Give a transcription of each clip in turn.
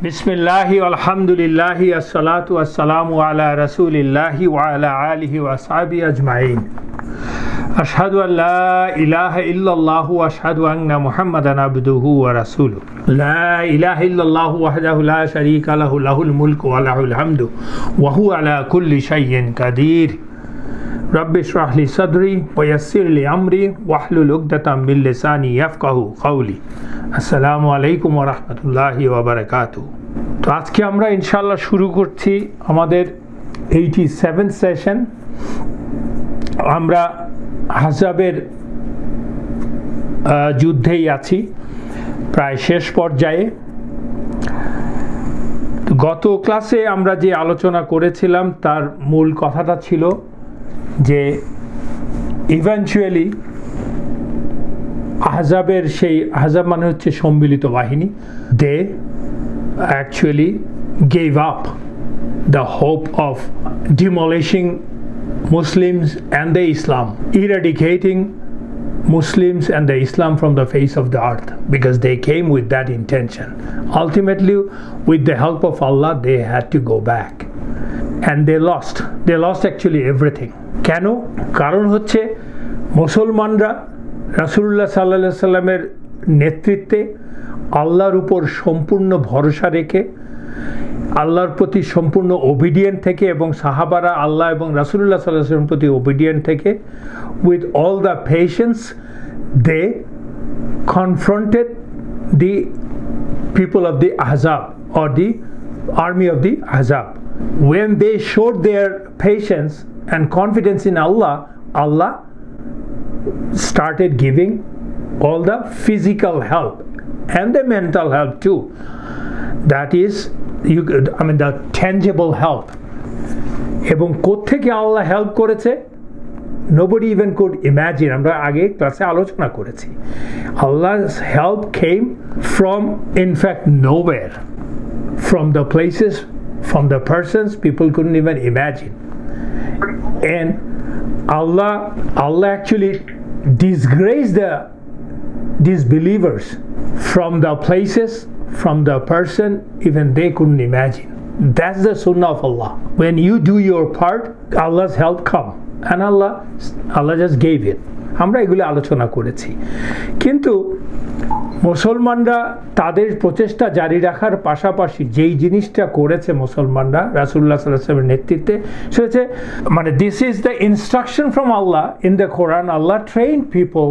বিসমিল্লাহি আলহামদুলিল্লাহি আসসালাতু ওয়াসসালামু আলা রাসূলিল্লাহি ওয়া আলা আলিহি ওয়া সাহবিহি আজমাইন। আশহাদু আল্লা ইলাহা ইল্লাল্লাহু ওয়া আশহাদু আন্না মুহাম্মাদান আবদুহু ওয়া রাসূলুহু। লা ইলাহা ইল্লাল্লাহু ওয়াহদাহু লা শারীকা লাহু লাহুল মুলকু ওয়া লাহুল হামদু ওয়া হুয়া আলা কুল্লি শাইইন কাদির। রব্বি ইশরাহ লি সাদরি ওয়া ইয়াসসির লি আমরি ওয়াহলুল উকদাতাম মিন লিসানি ইয়াফকাহু কওলি। আসসালামু আলাইকুম ওয়া রাহমাতুল্লাহি ওয়া বারাকাতুহু। তো আজকে আমরা ইনশাআল্লাহ শুরু করছি আমাদের 87th সেশন। আমরা আহজাবের যুদ্ধেই আছি, প্রায় শেষ পর্যায়ে। গত ক্লাসে আমরা যে আলোচনা করেছিলাম তার মূল কথাটা ছিল যে ইভেনচুয়ালি আহজাবের সেই আহজাব মানে হচ্ছে সম্মিলিত বাহিনী, they actually gave up the hope of demolishing Muslims and the Islam, eradicating Muslims and the Islam from the face of the earth, because they came with that intention. Ultimately, with the help of Allah, they had to go back. And they lost actually everything. কেন? কারণ হচ্ছে মুসলমানরা রাসূলুল্লাহ সাল্লাল্লাহু আলাইহি সাল্লামের নেতৃত্বে আল্লাহর উপর সম্পূর্ণ ভরসা রেখে আল্লাহর প্রতি সম্পূর্ণ ওবিডিয়েন্ট থেকে, এবং সাহাবারা আল্লাহ এবং রাসূলুল্লাহ সাল্লাল্লাহু আলাইহি ওয়াসাল্লামের প্রতি ওবিডিয়েন্ট থেকে, with all the patience they confronted the people of the Ahzab or the army of the ahzab. When they showed their patience and confidence in Allah, Allah started giving all the physical help and the mental help too. That is, the tangible help. এবং কোত্থেকে আল্লাহ help করেছে? Nobody even could imagine. আমরা আগে ক্লাসে আলোচনা করেছি, Allah's help came from, in fact, nowhere, from the places, from the persons people couldn't even imagine. And Allah actually disgraced the disbelievers from the places, from the person even they couldn't imagine. That's the sunnah of Allah. When you do your part, Allah's help come, and Allah just gave it. আমরা এগুলো আলোচনা করেছি। কিন্তু মুসলমানরা তাদের প্রচেষ্টা জারি রাখার পাশাপাশি যেই জিনিসটা করেছে মুসলমানরা রাসূলুল্লাহ সাল্লাল্লাহু আলাইহি ওয়াসাল্লামের নেতৃত্বে, সেটা হচ্ছে মানে this is the instruction from Allah in the Quran. Allah train people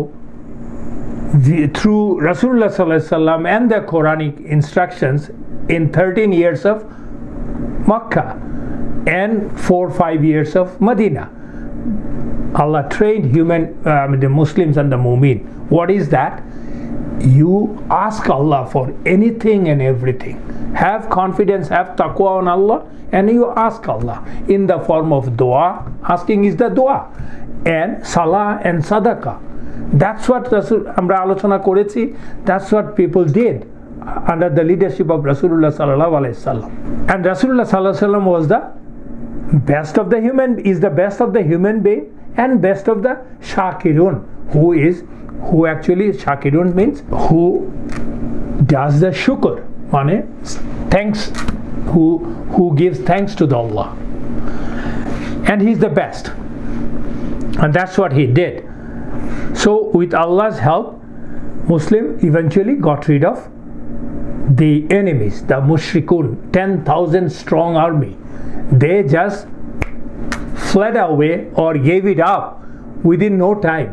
through Rasulullah sallallahu alaihi wasallam and the Quranic instructions in 13 years of Makkah and 4-5 years of Medina. Allah trained the Muslims and the Mu'min. What is that? You ask Allah for anything and everything. Have confidence, have taqwa on Allah, and you ask Allah in the form of dua. Asking is the dua, and salah and sadaqah. That's what আমরা আলোচনা করেছি. That's what people did under the leadership of Rasulullah sallallahu alaihi wasallam. And Rasulullah sallallahu alaihi wasallam was the best of the human being and best of the shakirun, who actually shakirun means who does the shukr, মানে thanks, who gives thanks to the Allah, and he's the best, and that's what he did. So with Allah's help, Muslim eventually got rid of the enemies, the mushrikun, 10,000 strong army. They just fled away or gave it up within no time.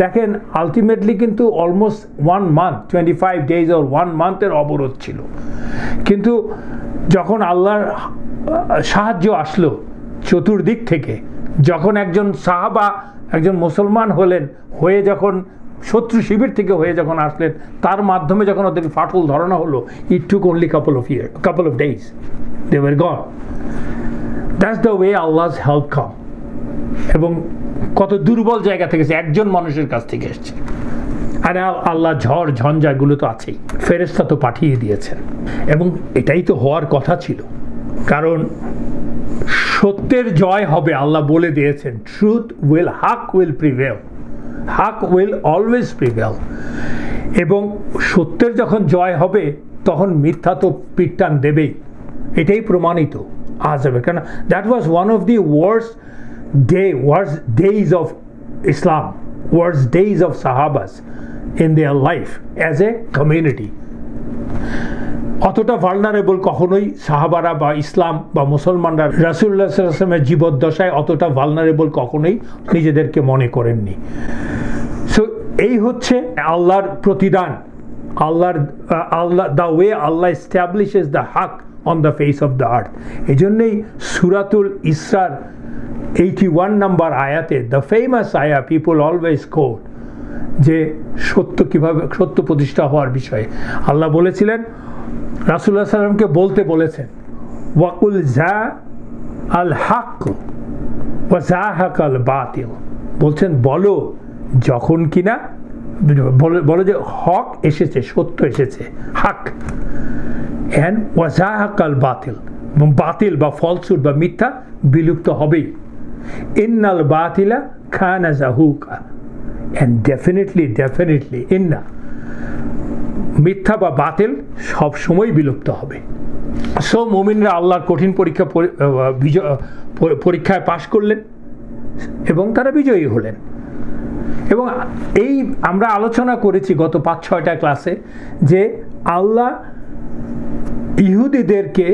দেখেন ultimately কিন্তু almost 1 month, 25 days or 1 month-এর অবরোধ ছিল। কিন্তু যখন আল্লাহর সাহায্য আসলো চতুর্দিক থেকে, যখন একজন সাহাবা একজন মুসলমান হয়ে যখন শত্রু শিবির থেকে হয়ে যখন আসলেন, তার মাধ্যমে যখন ওদেরকে ফাটল ধরানো হলো, it took only couple of days, they were gone. That's the way Allah's help come. এবং কত দুর্বল জায়গা থেকে, একজন মানুষের কাছ থেকে এসেছে। আর আল্লাহ ঝড় ঝঞ্ঝা এগুলো তো আছেই, ফেরেশতা তো পাঠিয়ে দিয়েছেন, এবং এটাই তো হওয়ার কথা ছিল। কারণ সত্যের জয় হবে, আল্লাহ বলে দিয়েছেন, হক উইল অলওয়েজ প্রিভেল। এবং সত্যের যখন জয় হবে, তখন মিথ্যা তো পিটটান দেবেই, এটাই প্রমাণিত আহজাবের। কারণ that was one of the worst days of Islam, worst days of Sahabas in their life as a community. অতটা ভালনারেবল কখনোই সাহাবারা বা ইসলাম বা মুসলমানরা রাসূলুল্লাহ সাল্লাল্লাহু আলাইহি ওয়াসাল্লামের জীবদ্দশায় অতটা ভালনারেবল কখনোই নিজেদেরকে মনে করেননি। সো এই হচ্ছে আল্লাহর প্রতিদান, Allah the way Allah establishes the হক on the face of the earth. এই জন্যই সূরাতুল ইসরার 81 নম্বর আয়াতে, দ্য ফেমাস আয়া পিপল অলওয়েজ কোট, যে সত্য প্রতিষ্ঠা হওয়ার বিষয়ে আল্লাহ বলেছিলেন, রাসূলুল্লাহ সাল্লাল্লাহু আলাইহি ওয়াসাল্লামকে বলতে বলেছেন, ওয়াকুল জা আল হক ওয়া যাহাকাল বাতিল, বলছেন বলো যখন কিনা বলো যে হক এসেছে, সত্য এসেছে, হক, এন্ড ওয়া যাহাকাল বাতিল, বাতিল বা ফলসুড বা মিথ্যা বিলুপ্ত হবেই। ইন্নাল বাতিলা কানা যাহুকা, এন্ড ডেফিনেটলি ইন্না, মিথ্যা বা বাতিল সব সময় বিলুপ্ত হবে। সো মুমিনরা আল্লাহর কঠিন পরীক্ষায় পাশ করলেন এবং তারা বিজয়ী হলেন। এবং এই আমরা আলোচনা করেছি গত 5-6টা ক্লাসে যে আল্লাহ ইহুদিদেরকে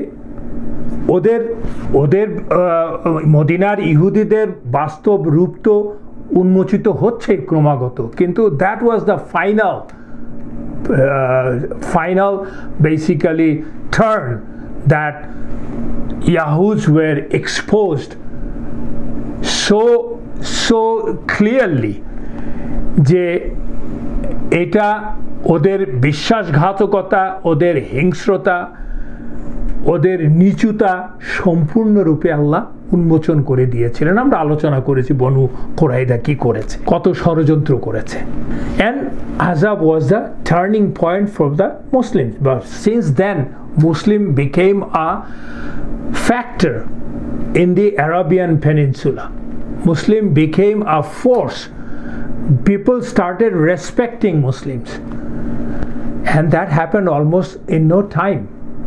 ওদের মদিনার ইহুদিদের বাস্তব রূপ তো উন্মোচিত হচ্ছে ক্রমাগত, কিন্তু that was the final basically turn that Yahuds were exposed so clearly যে এটা ওদের বিশ্বাসঘাতকতা, ওদের হিংস্রতা, ওদের নিচুতা সম্পূর্ণরূপে আল্লাহ উন্মোচন করে দিয়েছিলেন। আমরা আলোচনা করেছি বনু কুরাইদা কি করেছে, কত ষড়যন্ত্র করেছে। And Ahzab was the turning point for the Muslims. But since then, Muslim became a factor in the Arabian Peninsula. Muslim became a force. People started respecting Muslims. And that happened almost in no time.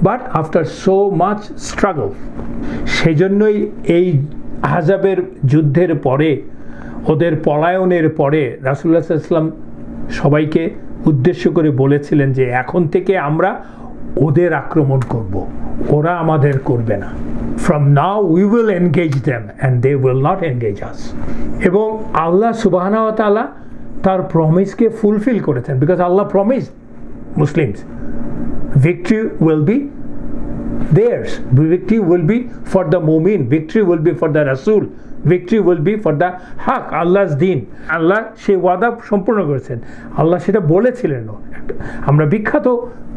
But after so much struggle, সেজন্যই এই আহজাবের যুদ্ধের পরে, ওদের পলায়নের পরে রাসূলুল্লাহ সাল্লাল্লাহু আলাইহি ওয়াসাল্লাম সবাইকে উদ্দেশ্য করে বলেছিলেন যে এখন থেকে আমরা ওদের আক্রমণ করব, ওরা আমাদের করবে না। From now we will engage them and they will not engage us. এবং আল্লাহ সুবহানাহু ওয়া তাআলা তার প্রমিসকে ফুলফিল করেছেন, because Allah promised Muslims victory will be theirs, victory will be for the mu'min, victory will be for the Rasul, victory will be for the haq, Allah's deen. আল্লাহ সেই ওয়াদা সম্পূর্ণ করেছেন, আল্লাহ সেটা বলেছিলেন। আমরা বিখ্যাত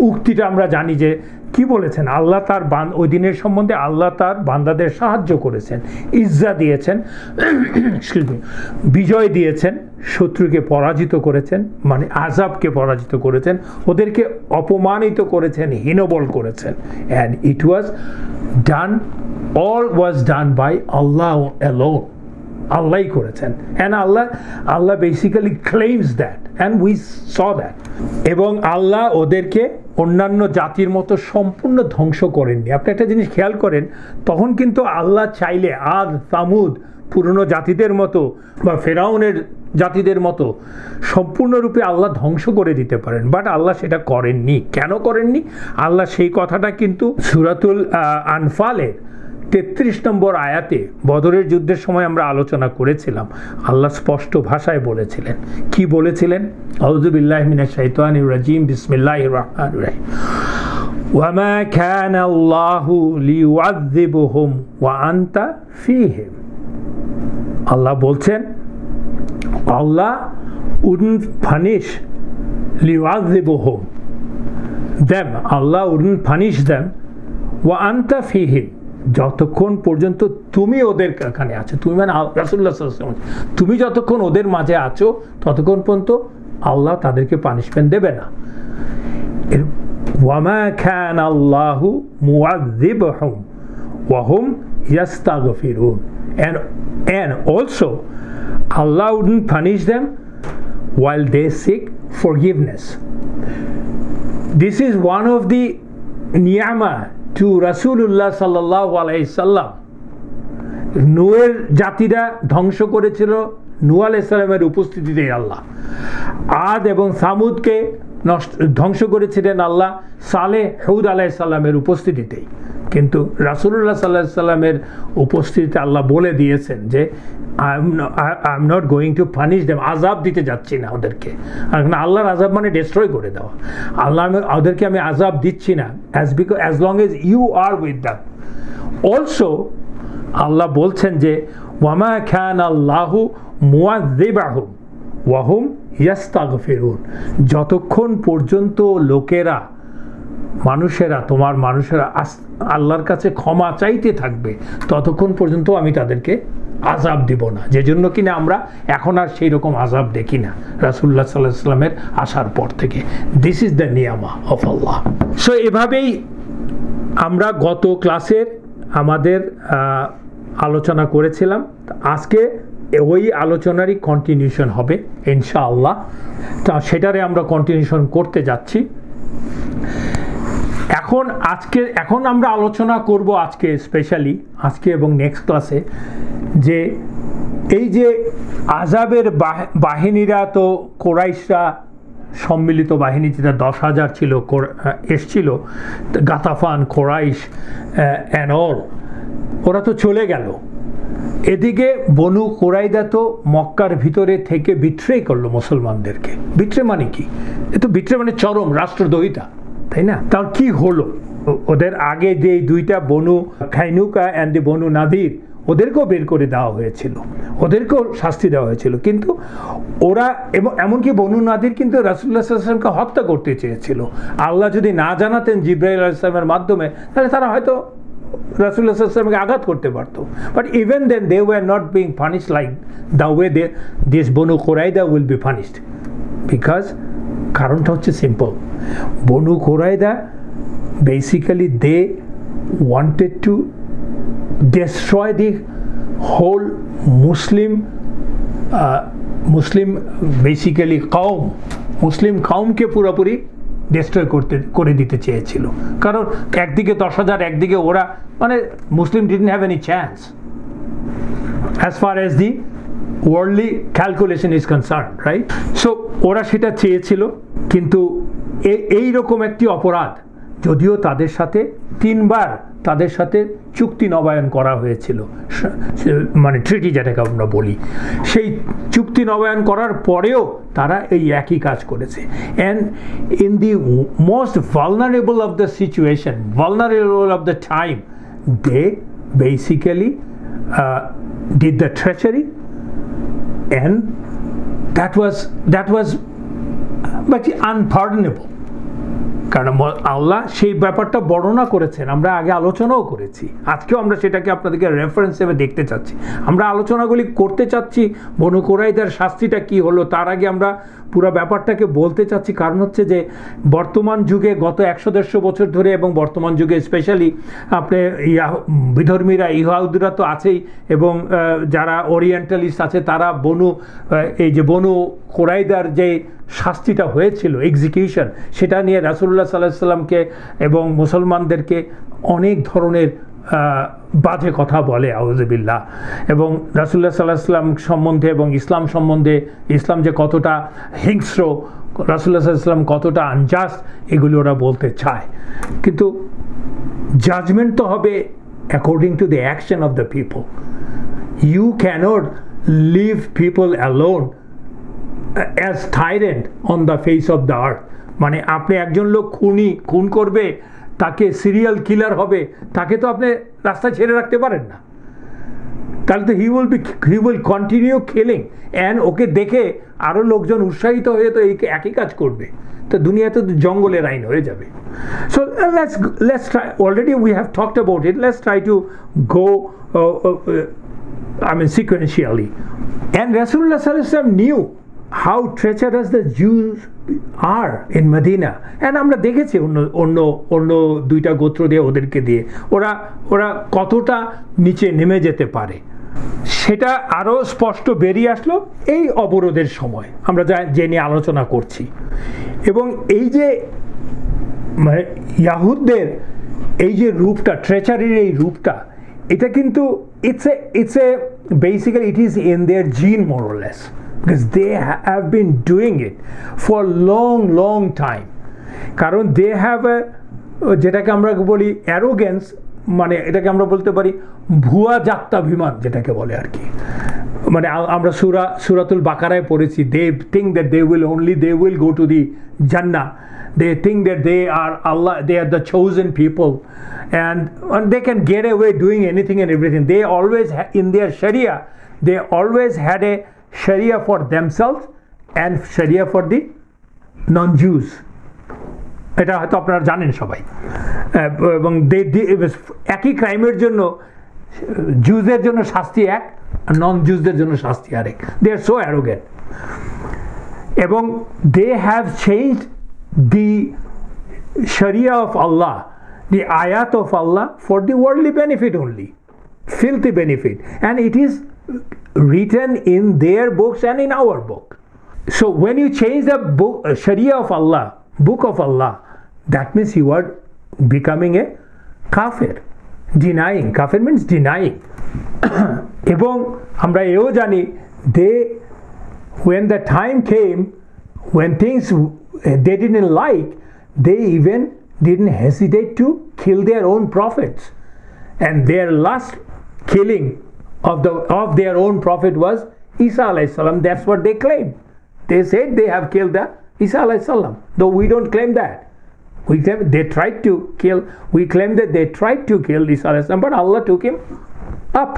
উক্তিটা আমরা জানি যে কি বলেছেন, আল্লাহ তার ওই দিনের সম্বন্ধে আল্লাহ তার বান্দাদের সাহায্য করেছেন, ইজ্জা দিয়েছেন, বিজয় দিয়েছেন, শত্রুকে পরাজিত করেছেন, মানে আযাবকে পরাজিত করেছেন, ওদেরকে অপমানিত করেছেন, হীনবল করেছেন। and it was done, all was done by Allah alone. আল্লাহই করেছেন, and Allah basically claims that, and we saw that. এবং আল্লাহ ওদেরকে অন্যান্য জাতির মতো সম্পূর্ণ ধ্বংস করেননি। আপনি একটা জিনিস খেয়াল করেন, তখন কিন্তু আল্লাহ চাইলে আদ, সামুদ, পুরনো জাতিদের মতো বা ফেরাউনের জাতিদের মতো সম্পূর্ণরূপে আল্লাহ ধ্বংস করে দিতে পারেন, বাট আল্লাহ সেটা করেননি। কেন করেননি? আল্লাহ সেই কথাটা কিন্তু সূরাতুল আনফালের 33 নম্বর আয়াতে বদরের যুদ্ধের সময় আমরা আলোচনা করেছিলাম। আল্লাহ স্পষ্ট ভাষায় বলেছিলেন, কি বলেছিলেন? আউযু বিল্লাহি মিনাশ শাইতানির রাজিম, বিসমিল্লাহির রহমানির রহিম, ওয়ামা কানা আল্লাহু লিউআযযিবুহুম ওয়া আনতা ফীহিম। আল্লাহ বলছেন, আল্লাহ wouldn't punish liu'adhibuhum them, Allah wouldn't punish them wa anta fihim, যতক্ষণ পর্যন্ত তুমি ওদের এখানে আছো, তুমি মানে রাসূলুল্লাহ সাল্লাল্লাহু আলাইহি ওয়াসাল্লাম, তুমি যতক্ষণ ওদের মাঝে আছো ততক্ষণ পর্যন্ত আল্লাহ তাদেরকে পানিশমেন্ট দেবে না। ওয়ামা কানা আল্লাহু মুআযযিবুহুম ওয়া হুম ইয়াস্তাগফিরুন, and also Allah wouldn't punish them while they seek forgiveness. This is one of the niyama to Rasulullah sallallahu alayhi sallam. নূহের জাতিরা ধ্বংস করেছিল নূহ আলাইহিস সালামের উপস্থিতিতে আল্লাহ। আদ এবং সামুদকে ধ্বংস করেছিলেন আল্লাহ সালেহ হুদ আলাইহিস সালামের উপস্থিতিতেই। কিন্তু রাসূলুল্লাহ সাল্লাল্লাহু আলাইহি সাল্লামের উপস্থিতিতে আল্লাহ বলে দিয়েছেন যে I am not going to punish them, আযাব দিতে যাচ্ছি না ওদেরকে। আর আল্লাহর আযাব মানে ডিস্ট্রয় করে দেওয়া। আল্লাহ ওদেরকে আমি আযাব দিচ্ছি না as long as you are with them. Also Allah বলছেন যে ওয়ামা খানা আল্লাহু মুআযযিবাহুম ওয়া হুম ইস্তাগফিরুন, যতক্ষণ পর্যন্ত লোকেরা তোমার মানুষেরা আল্লাহর কাছে ক্ষমা চাইতে থাকবে ততক্ষণ পর্যন্ত আমি তাদেরকে আযাব দিব না। যে জন্য কিনা আমরা এখন আর সেই রকম আযাব দেখি না রাসূলুল্লাহ সাল্লাল্লাহু আলাইহি ওয়াসাল্লামের আসার পর থেকে। দিস ইজ দ্য নিয়ামা অফ আল্লাহ। সো এভাবেই আমরা গত ক্লাসের আমাদের আলোচনা করেছিলাম। আজকে ওই আলোচনারই কন্টিনিউশন হবে ইনশাআল্লাহ। তা সেটারে আমরা কন্টিনিউশন করতে যাচ্ছি। এখন আমরা আলোচনা করব আজকে স্পেশালি আজকে এবং নেক্সট ক্লাসে যে এই যে আযাবের বাহিনীরা, তো কোরাইশরা সম্মিলিত বাহিনী যেটা 10,000 ছিল এসছিল, গাতাফান, কোরাইশ অ্যান্ড অল, ওরা তো চলে গেল। এদিকে বনু কোরাইদা তো মক্কার ভিতরে থেকে বিট্রে করলো মুসলমানদেরকে। বিট্রে মানে কি? এ তো বিট্রে মানে চরম রাষ্ট্রদ্রোহিতা, তাই না? তার কি হলো? ওদের আগে যে দুইটা বনু খাইনুকা অ্যান্ড দি বনু নাদির, ওদেরকেও বের করে দেওয়া হয়েছিল, ওদেরকেও শাস্তি দেওয়া হয়েছিল। কিন্তু ওরা এমনকি বনু নাদির কিন্তু রাসূলুল্লাহ সাল্লাল্লাহু আলাইহি ওয়াসাল্লামকে হত্যা করতে চেয়েছিল। আল্লাহ যদি না জানাতেন জিবরাইল আলাইহিস সালামের মাধ্যমে, তাহলে তারা হয়তো রাসূলুল্লাহ সাল্লাল্লাহু আলাইহি ওয়াসাল্লামকে আঘাত করতে পারত। But even then they were not being punished like the way this Banu Qurayza will be punished. Because কারণটা হচ্ছে simple. Banu Qurayza basically they wanted to destroy the whole Muslim basically Muslim কাউমকে পুরোপুরি destroy করে দিতে চেয়েছিল। কারণ একদিকে 10,000, একদিকে ওরা, মানে মুসলিম didn't have any chance as far as the worldly calculation is concerned, right? So ওরা সেটা চেয়েছিল। কিন্তু এই রকম একটি অপরাধ, যদিও তাদের সাথে 3 বার তাদের সাথে চুক্তি নবায়ন করা হয়েছিল, মানে ট্রিটি যেটাকে আমরা বলি, সেই চুক্তি নবায়ন করার পরেও তারা এই একই কাজ করেছে। And in the most vulnerable of the situation, vulnerable of the time, they basically did the treachery, and that was unpardonable. কারণ আল্লাহ সেই ব্যাপারটা বর্ণনা করেছেন, আমরা আগে আলোচনাও করেছি। আজকেও আমরা সেটাকে আপনাদেরকে রেফারেন্স হিসেবে দেখতে চাচ্ছি। আমরা আলোচনাগুলি করতে চাচ্ছি বনু কোরাইদার শাস্তিটা কি হলো, তার আগে আমরা পুরো ব্যাপারটাকে বলতে চাচ্ছি। কারণ হচ্ছে যে বর্তমান যুগে গত 100-150 বছর ধরে, এবং বর্তমান যুগে স্পেশালি আপনি বিধর্মীরা, ইহুদিরা তো আছেই, এবং যারা ওরিয়েন্টালিস্ট আছে তারা এই যে বনু কোরাইদার যে শাস্তিটা হয়েছিল, এক্সিকিউশন, সেটা নিয়ে রাসূলুল্লাহ সাল্লাল্লাহু আলাইহি ওয়াসাল্লামকে এবং মুসলমানদেরকে অনেক ধরনের বাজে কথা বলে, আউযুবিল্লাহ। এবং রাসূলুল্লাহ সাল্লাল্লাহু আলাইহি ওয়াসাল্লাম সম্বন্ধে এবং ইসলাম সম্বন্ধে, ইসলাম যে কতটা হিংস্র, রাসূলুল্লাহ সাল্লাল্লাহু আলাইহি ওয়াসাল্লাম কতটা আনজাস্ট, এগুলো ওরা বলতে চায়। কিন্তু জাজমেন্ট তো হবে according to the action of the people. You can't leave people alone as tyrant on the face of the earth। মানে আপনি একজন লোক খুন করবে, তাকে সিরিয়াল কিলার হবে, তাকে তো আপনি রাস্তায় ছেড়ে রাখতে পারেন না। তাহলে তো he will continue killing, and okay দেখে আরও লোকজন উৎসাহিত হয়ে তো এই একই কাজ করবে, তো দুনিয়াতে তো জঙ্গলের আইন হয়ে যাবে। So let's try, already we have talked about it, let's try to go sequentially. And Rasulullah sallallahu alaihi wasallam knew how treacherous the Jews are in Medina, and আমরা দেখেছি অন্য দুইটা গোত্র দিয়ে, ওদেরকে দিয়ে ওরা কতটা নিচে নেমে যেতে পারে, সেটা আরও স্পষ্ট বেরিয়ে আসলো এই অবরোধের সময়, আমরা যে নিয়ে আলোচনা করছি। এবং এই যে মানে ইয়াহুদদের এই যে রূপটা, ট্রেচারির এই রূপটা, এটা কিন্তু it's a basically it is in their gene more or less, because they have been doing it for long time. কারণ they have a, যেটাকে আমরা বলি অ্যারোগেন্স, মানে এটাকে আমরা বলতে পারি ভুয়া জাত্যাভিমান যেটাকে বলে আর কি। মানে আমরা সূরাতুল বাকারায় পড়েছি, they think that they will go to the Jannah. They think that they are Allah, they are the chosen people, and they can get away doing anything and everything. They always in their Sharia, they always had a Sharia for themselves and Sharia for the non-Jews. এটা হয়তো আপনারা জানেন সবাই। এবং একই ক্রাইমের জন্য জুজের জন্য শাস্তি এক, আর নন জুজদের জন্য শাস্তি আরেক। দে আর সো অ্যারোগেন্ট, এবং they have changed the Sharia of Allah, the ayat of Allah for the worldly benefit only, filthy benefit, and it is written in their books and in our book. So when you change the book, Sharia of Allah, book of Allah, that means you are becoming a kafir, denying. Kafir means denying. এবং আমরা এও জানি, they, when the time came, when things they didn't like, they even didn't hesitate to kill their own prophets, and their last killing of their own prophet was Isa alayhi salam. That's what they claim. They said they have killed the Isa alayhi salam, though we don't claim that. We claim they tried to kill, we claim that they tried to kill Isa alayhi salam, but Allah took him up.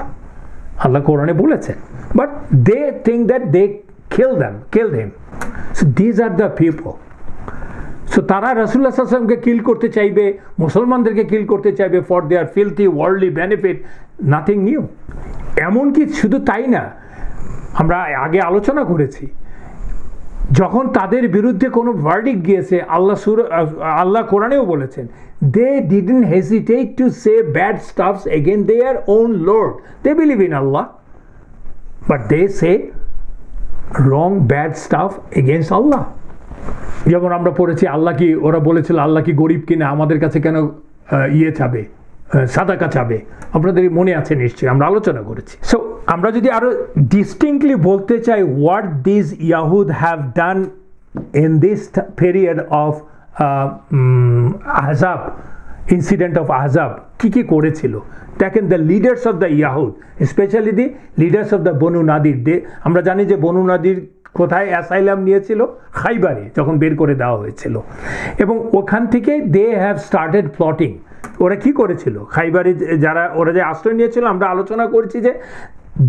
Allah Qur'ane bolechen, but they think that they killed him. So these are the people. So তারা রাসূলুল্লাহ সাল্লাল্লাহু আলাইহি ওয়াসাল্লামকে কিল করতে চাইবে, মুসলমানদেরকে kill করতে চাইবে for their filthy worldly benefit, nothing new. এমনকি শুধু তাই না, আমরা আগে আলোচনা করেছি, যখন তাদের বিরুদ্ধে কোনো ভার্ডিক্ট গিয়েছে, আল্লাহ কোরআনেও বলেছেন, they didn't hesitate to say bad stuffs against their own Lord. They believe in Allah, but they say wrong bad stuff against Allah. যেমন আমরা পড়েছি, আল্লাহ কি, ওরা বলেছিল আল্লাহ কি গরিব কিনা, আমাদের কাছে কেন চাবে, সাদাকা চাবে, আপনাদের মনে আছে নিশ্চয়ই, আমরা আলোচনা করেছি। সো আমরা যদি আরো ডিস্টিংক্টলি বলতে চাই, হোয়াট দিস ইয়াহুদ have done in this period of Ahzab, incident of Ahzab, কি করেছিল দেখেন। দ্য লিডার্স অফ দ্য ইয়াহুদ, specially the leaders of the Banu Nadir, আমরা জানি যে বনু নাদির কোথায় অ্যাসাইলাম নিয়েছিল, খাইবারে, যখন বের করে দেওয়া হয়েছিল, এবং ওখান থেকে দে হ্যাভ স্টার্টেড প্লটিং। ওরা কি করেছিল, খাইবারে ওরা যে আশ্রয় নিয়েছিল, আমরা আলোচনা করেছি যে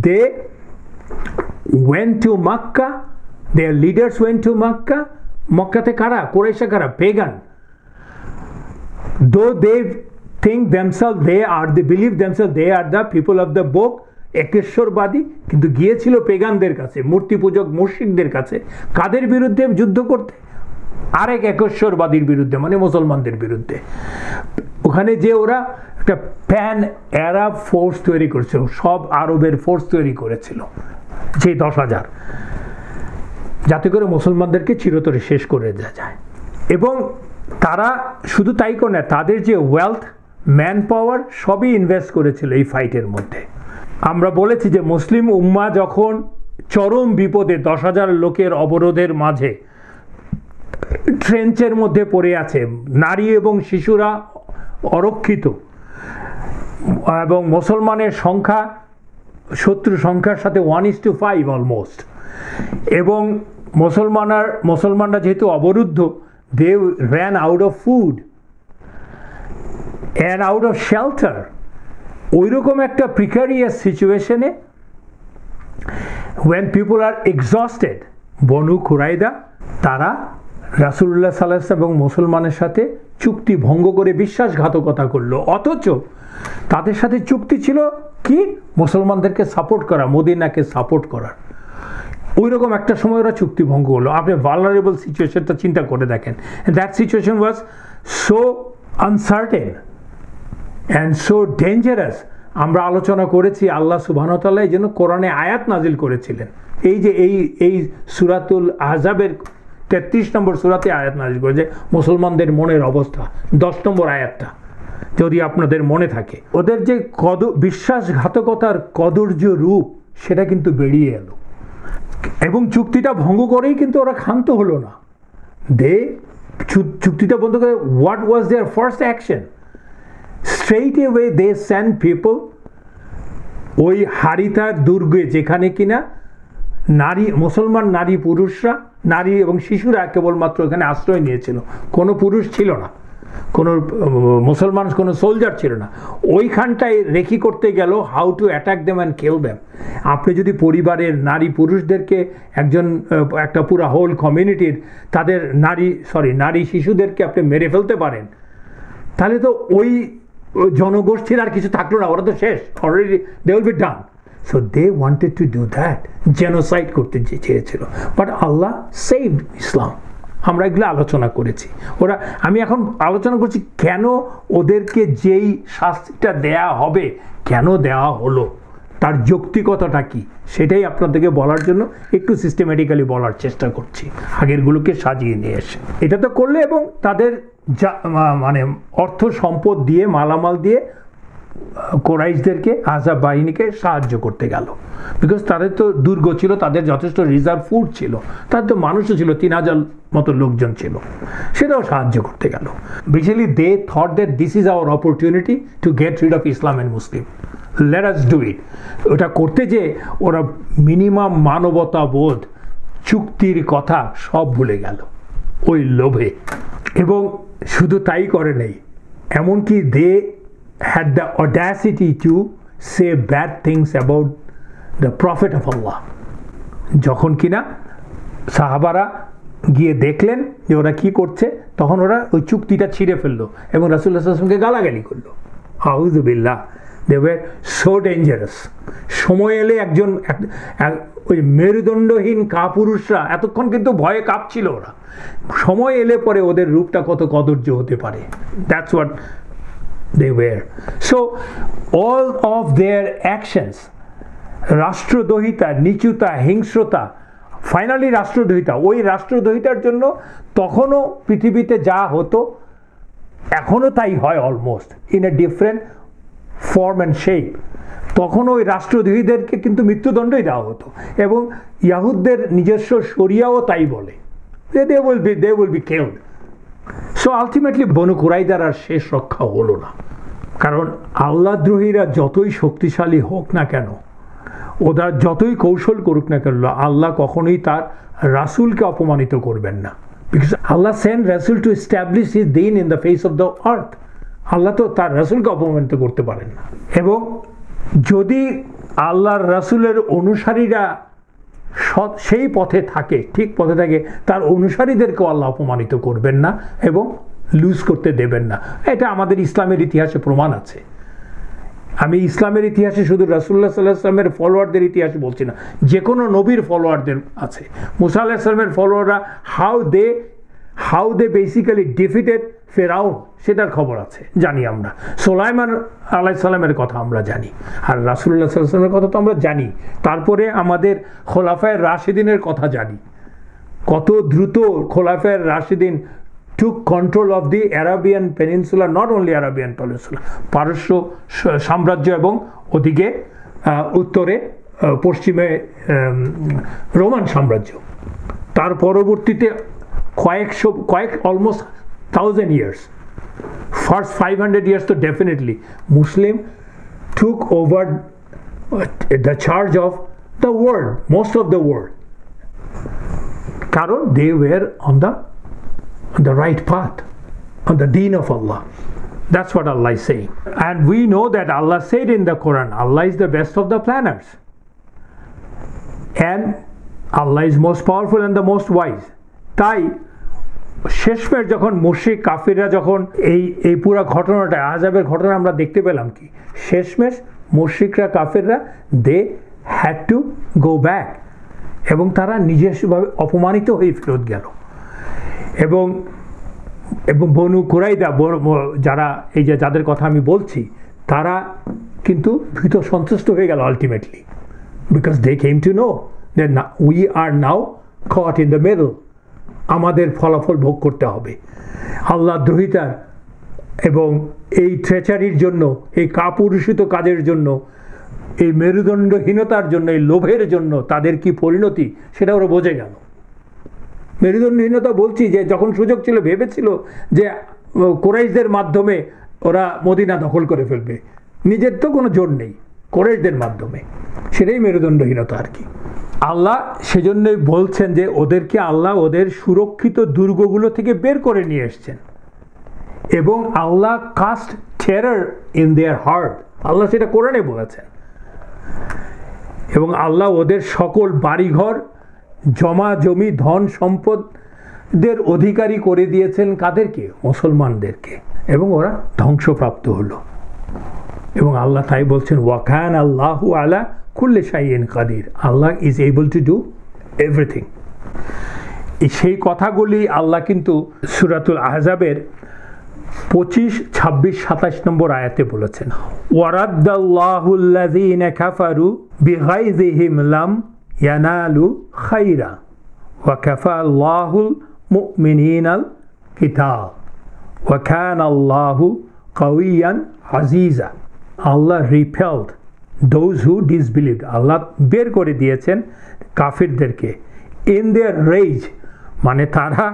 they went to Mecca, their leaders went to Mecca. মক্কাতে কারা, কুরাইশা কারা, পেগান। দো দে think themselves they believe themselves they are the people of the book, একেশ্বরবাদী, কিন্তু গিয়েছিল পেগানদের কাছে, মূর্তি পূজক মুশরিকদের কাছে। কাদের বিরুদ্ধে যুদ্ধ করতে, আরেক একেশ্বরবাদীর বিরুদ্ধে, মানে মুসলমানদের বিরুদ্ধে। ওখানে যে ওরা একটা প্যান আরব ফোর্স তৈরি করেছিল, সব আরবের ফোর্স তৈরি করেছিল, যে 10,000, যাতে করে মুসলমানদেরকে চিরতরে শেষ করে দেওয়া যায়। এবং তারা শুধু তাই করে না, তাদের যে ওয়েলথ, ম্যান পাওয়ার, সবই ইনভেস্ট করেছিল এই ফাইটের মধ্যে। আমরা বলেছি যে মুসলিম উম্মাহ যখন চরম বিপদে, 10,000 লোকের অবরোধের মাঝে ট্রেঞ্চের মধ্যে পড়ে আছে, নারী এবং শিশুরা অরক্ষিত, এবং মুসলমানের সংখ্যা শত্রু সংখ্যার সাথে 1:5 অলমোস্ট, এবং মুসলমানরা যেহেতু অবরুদ্ধ, they ran out of food and out of shelter. ওইরকম একটা precarious সিচুয়েশনে, when people are exhausted, বনু কুরাইদা তারা রাসূলুল্লাহ সাল্লাল্লাহু আলাইহি ওয়াসাল্লাম এবং মুসলমানের সাথে চুক্তি ভঙ্গ করে বিশ্বাসঘাতকতা করলো। অথচ তাদের সাথে চুক্তি ছিল কি, মুসলমানদেরকে সাপোর্ট করা, মদিনাকে সাপোর্ট করার। ওই রকম একটা সময় ওরা চুক্তি ভঙ্গ হলো। আপনি ভালনারেবল সিচুয়েশনটা চিন্তা করে দেখেন। That situation was so uncertain and so dangerous. আমরা আলোচনা করেছি আল্লাহ সুবহানাহু ওয়া তাআলা এই জন্য কোরআনে আয়াত নাজিল করেছিলেন। এই যে এই সূরাতুল আহজাবের 33 নম্বর সূরাতে আয়াত নাযিল করেছে মুসলমানদের মনের অবস্থা, 10 নম্বর আয়াতটা যদি আপনাদের মনে থাকে। ওদের যে বিশ্বাসঘাতকতার কদর্য রূপ সেটা কিন্তু বেরিয়ে এলো, এবং চুক্তিটা ভঙ্গ করেই কিন্তু ওরা ক্ষান্ত হলো না। চুক্তিটা বন্ধ করে what was their first action? Straight away they send people ওই হারিতার দুর্গে, যেখানে কিনা মুসলমান নারী পুরুষরা, নারী এবং শিশুরা কেবলমাত্র এখানে আশ্রয় নিয়েছিল, কোনো পুরুষ ছিল না, কোনো মুসলমান কোনো সোলজার ছিল না। ওইখানটায় রেখি করতে গেল how to attack them and kill them. আপনি যদি পরিবারের নারী পুরুষদেরকে একটা পুরো হোল কমিউনিটির তাদের নারী শিশুদেরকে আপনি মেরে ফেলতে পারেন, তাহলে তো ওই জনগোষ্ঠীর আর কিছু থাকলো না, ওরা তো শেষ, already they will be done. So they wanted to do that, genocide করতে চেয়েছিল, বাট আল্লাহ সেভড ইসলাম। আমরা এগুলো আলোচনা করেছি। আমি এখন আলোচনা করছি কেন ওদেরকে যেই শাস্তিটা দেয়া হবে, কেন দেওয়া হলো, তার যৌক্তিকতাটা কি, সেটাই আপনাদেরকে বলার জন্য একটু সিস্টেমেটিক্যালি বলার চেষ্টা করছি, আগেরগুলোকে সাজিয়ে নিয়ে এসে। এটা তো করলে এবং তাদের মানে অর্থ সম্পদ দিয়ে, মালামাল দিয়ে কোরাইশদেরকে, আহজাব বাহিনীকে সাহায্য করতে গেল। বিকজ তাদের তো দুর্গ ছিল, তাদের যথেষ্ট রিজার্ভ ফুড ছিল, তাদের তো মানুষও ছিল, 3000 মতো লোকজন ছিল, সেটাও সাহায্য করতে গেল। Basically they thought that this is our opportunity to get rid of Islam and Muslim, let us do it. ওটা করতে যে ওরা মিনিমাম মানবতা বোধ, চুক্তির কথা সব ভুলে গেল ওই লোভে। এবং শুধু তাই করে নেই, এমনকি দে had the audacity to say bad things about the Prophet of Allah. যখন কিনা সাহাবারা গিয়ে দেখলেন যে ওরা কি করছে, তখন ওরা ওই চুক্তিটা ছিঁড়ে ফেললো এবং রাসূলুল্লাহ সাল্লাল্লাহু আলাইহি ওয়াসাল্লামকে গালাগালি করলো। আউযু বিল্লাহ, দে ওয়্যার সো ডেঞ্জারাস। সময় এলে ওই মেরুদণ্ডহীন কাপুরুষরা এতক্ষণ কিন্তু ভয়ে কাঁপছিল, ওরা সময় এলে পরে ওদের রূপটা কত কদর্য হতে পারে। That's what they were. So all of their actions, রাষ্ট্রদ্রোহিতা, নিচুতা, হিংস্রতা, ফাইনালি রাষ্ট্রদ্রোহিতা, ওই রাষ্ট্রদ্রোহিতার জন্য তখনও পৃথিবীতে যা হতো এখনও তাই হয়, almost in a different form and shape. তখন ওই রাষ্ট্রদ্রোহীদেরকে কিন্তু মৃত্যুদণ্ডই দেওয়া হতো, এবং ইয়াহুদদের নিজস্ব শরিয়াও তাই বলে, they will be killed. So ultimately Banu কুরাইদার আর শেষ রক্ষা হলো না, কারণ আল্লাহদ্রোহীরা যতই শক্তিশালী হোক না কেন, ওরা যতই কৌশল করুক না কেন, আল্লাহ কখনোই তার রাসূলকে অপমানিত করবেন না। বিকজ আল্লাহ সেন্ড রাসূল টু এস্টাবলিশ হিজ দীন in the face of the earth. Allah তো তার রাসূলকে অপমানিত করতে পারেন না। এবং যদি আল্লাহর রাসূলের অনুসারীরা সেই পথে থাকে, ঠিক পথে থাকে, তার অনুসারীদেরকেও আল্লাহ অপমানিত করবেন না এবং লুজ করতে দেবেন না। এটা আমাদের ইসলামের ইতিহাসে প্রমাণ আছে। আমি ইসলামের ইতিহাসে শুধু রাসূলুল্লাহ সাল্লাল্লাহু আলাইহি ওয়াসাল্লামের ফলোয়ারদের ইতিহাসে বলছি না, যে কোনো নবীর ফলোয়ারদের আছে। মুসা আলাইহিস সালামের ফলোয়াররা হাউ দে বেসিক্যালি ডিফিটেড ফেরাউন, সেটার খবর আছে, জানি আমরা। সুলাইমান আলাইহিস সালামের কথা আমরা জানি, আর রাসূলুল্লাহ সাল্লাল্লাহু আলাইহি ওয়াসাল্লামের কথা তো আমরা জানি। তারপরে আমাদের খোলাফায়ে রাশিদিনের কথা জানি, কত দ্রুত খোলাফায়ে রাশিদিন took control of the Arabian Peninsula, not only Arabian Peninsula, পারস্য সাম্রাজ্য এবং ওদিকে উত্তরে পশ্চিমে রোমান সাম্রাজ্য। তার পরবর্তীতে almost 1000 years, first 500 years তো definitely Muslim took over the charge of the world, most of the world, কারণ they were on the right path, on the deen of Allah. That's what Allah is saying. And we know that Allah said in the Quran, Allah is the best of the planners. And Allah is most powerful and the most wise. তাই শেষমেশ যখন মুশরিক কাফিররা যখন এই পুরো ঘটনাটা, আযাবের ঘটনা আমরা দেখতে পেলাম কি, শেষমেশ মুশরিকরা কাফিররা they had to go back, এবং তারা নিজস্বভাবে অপমানিত হয়ে ফেরত গেল। এবং বনু কুরাইদা, যারা এই যে যাদের কথা আমি বলছি, তারা কিন্তু ভীত সন্তুষ্ট হয়ে গেল ultimately, because they came to know that we are now caught in the middle. আমাদের ফলাফল ভোগ করতে হবে। আল্লাহ দ্রোহিতার এবং এই ট্রেচারির জন্য, এই কাপুরুষিত কাজের জন্য, এই মেরুদণ্ডহীনতার জন্য, এই লোভের জন্য তাদের কি পরিণতি সেটা ওরা বোঝে গেল। মেরুদণ্ডহীনতা বলছি যে যখন সুযোগ ছিল ভেবেছিল যে কুরাইশদের মাধ্যমে ওরা মদিনা দখল করে ফেলবে, নিজের তো কোনো জোর নেই, কুরাইশদের মাধ্যমে, সেটাই মেরুদণ্ডহীনতা আর কি। আল্লাহ সেজন্যই বলছেন যে ওদেরকে আল্লাহ ওদের সুরক্ষিত দুর্গগুলো থেকে বের করে নিয়ে এসছেন এবং Allah cast terror in their heart, Allah সেটা কোরআনে বলেছেন। এবং আল্লাহ ওদের সকল বাড়িঘর, জমা জমি, ধন সম্পদের অধিকারী করে দিয়েছেন কাদেরকে? মুসলমানদেরকে, এবং ওরা ধ্বংসপ্রাপ্ত হলো। এবং আল্লাহ তাই বলছেন ওয়াকান আল্লাহু আলা কুল্লি শাইইন কাদির, Allah is able to do everything. সেই কথাগুলি আল্লাহ কিন্তু সূরাতুল আহজাবের 25, 26, 27 নম্বর আয়াতে বলেছেন ওয়ারাদ্দাল্লাহুল্লাযীনা কাফারু বিগাইযিহিম লাম ইয়ানালু খাইরা ওয়া কাফাল্লাহুল মুমিনিনাল কিতাল ওয়া কানাল্লাহু কাওয়িয়ান আজিজা। আল্লাহ রিপেলড দোজ হু ডিসবিলিভড, আল্লাহ বের করে দিয়েছেন কাফিরদেরকে ইন দেয়ার রেজ, মানে তারা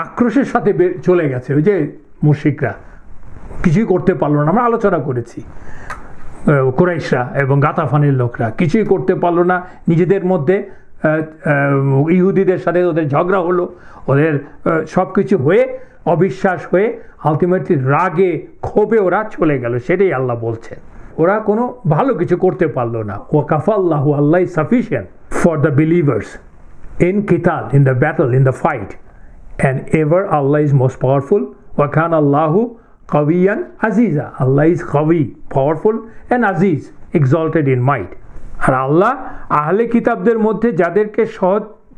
আক্রোশের সাথে চলে গেছে। ওই যে মুশরিকরা কিছুই করতে পারলো না, আমরা আলোচনা করেছি, কুরাইশরা এবং গাতাফানের লোকরা কিছুই করতে পারলো না, নিজেদের মধ্যে ইহুদিদের সাথে ওদের ঝগড়া হলো, ওদের সব কিছু হয়ে অবিশ্বাস হয়ে আলটিমেটলি রাগে ক্ষোভে ওরা চলে গেল। সেটাই আল্লাহ বলছেন, ওরা কোনো ভালো কিছু করতে পারলো না। ওয়াকাফাল্লাহু, Allah is sufficient for the believers in কিতাল, in the battle, in the fight, and ever Allah is most powerful. ওয়াকান আল্লাহু কাওয়িয়ান আজিজা, আল্লাহ ইজ কাওয়ি, পাওয়ারফুল, অ্যান্ড আজিজ, এক্সল্টেড ইন মাইট। আর আল্লাহ আহলে কিতাবদের মধ্যে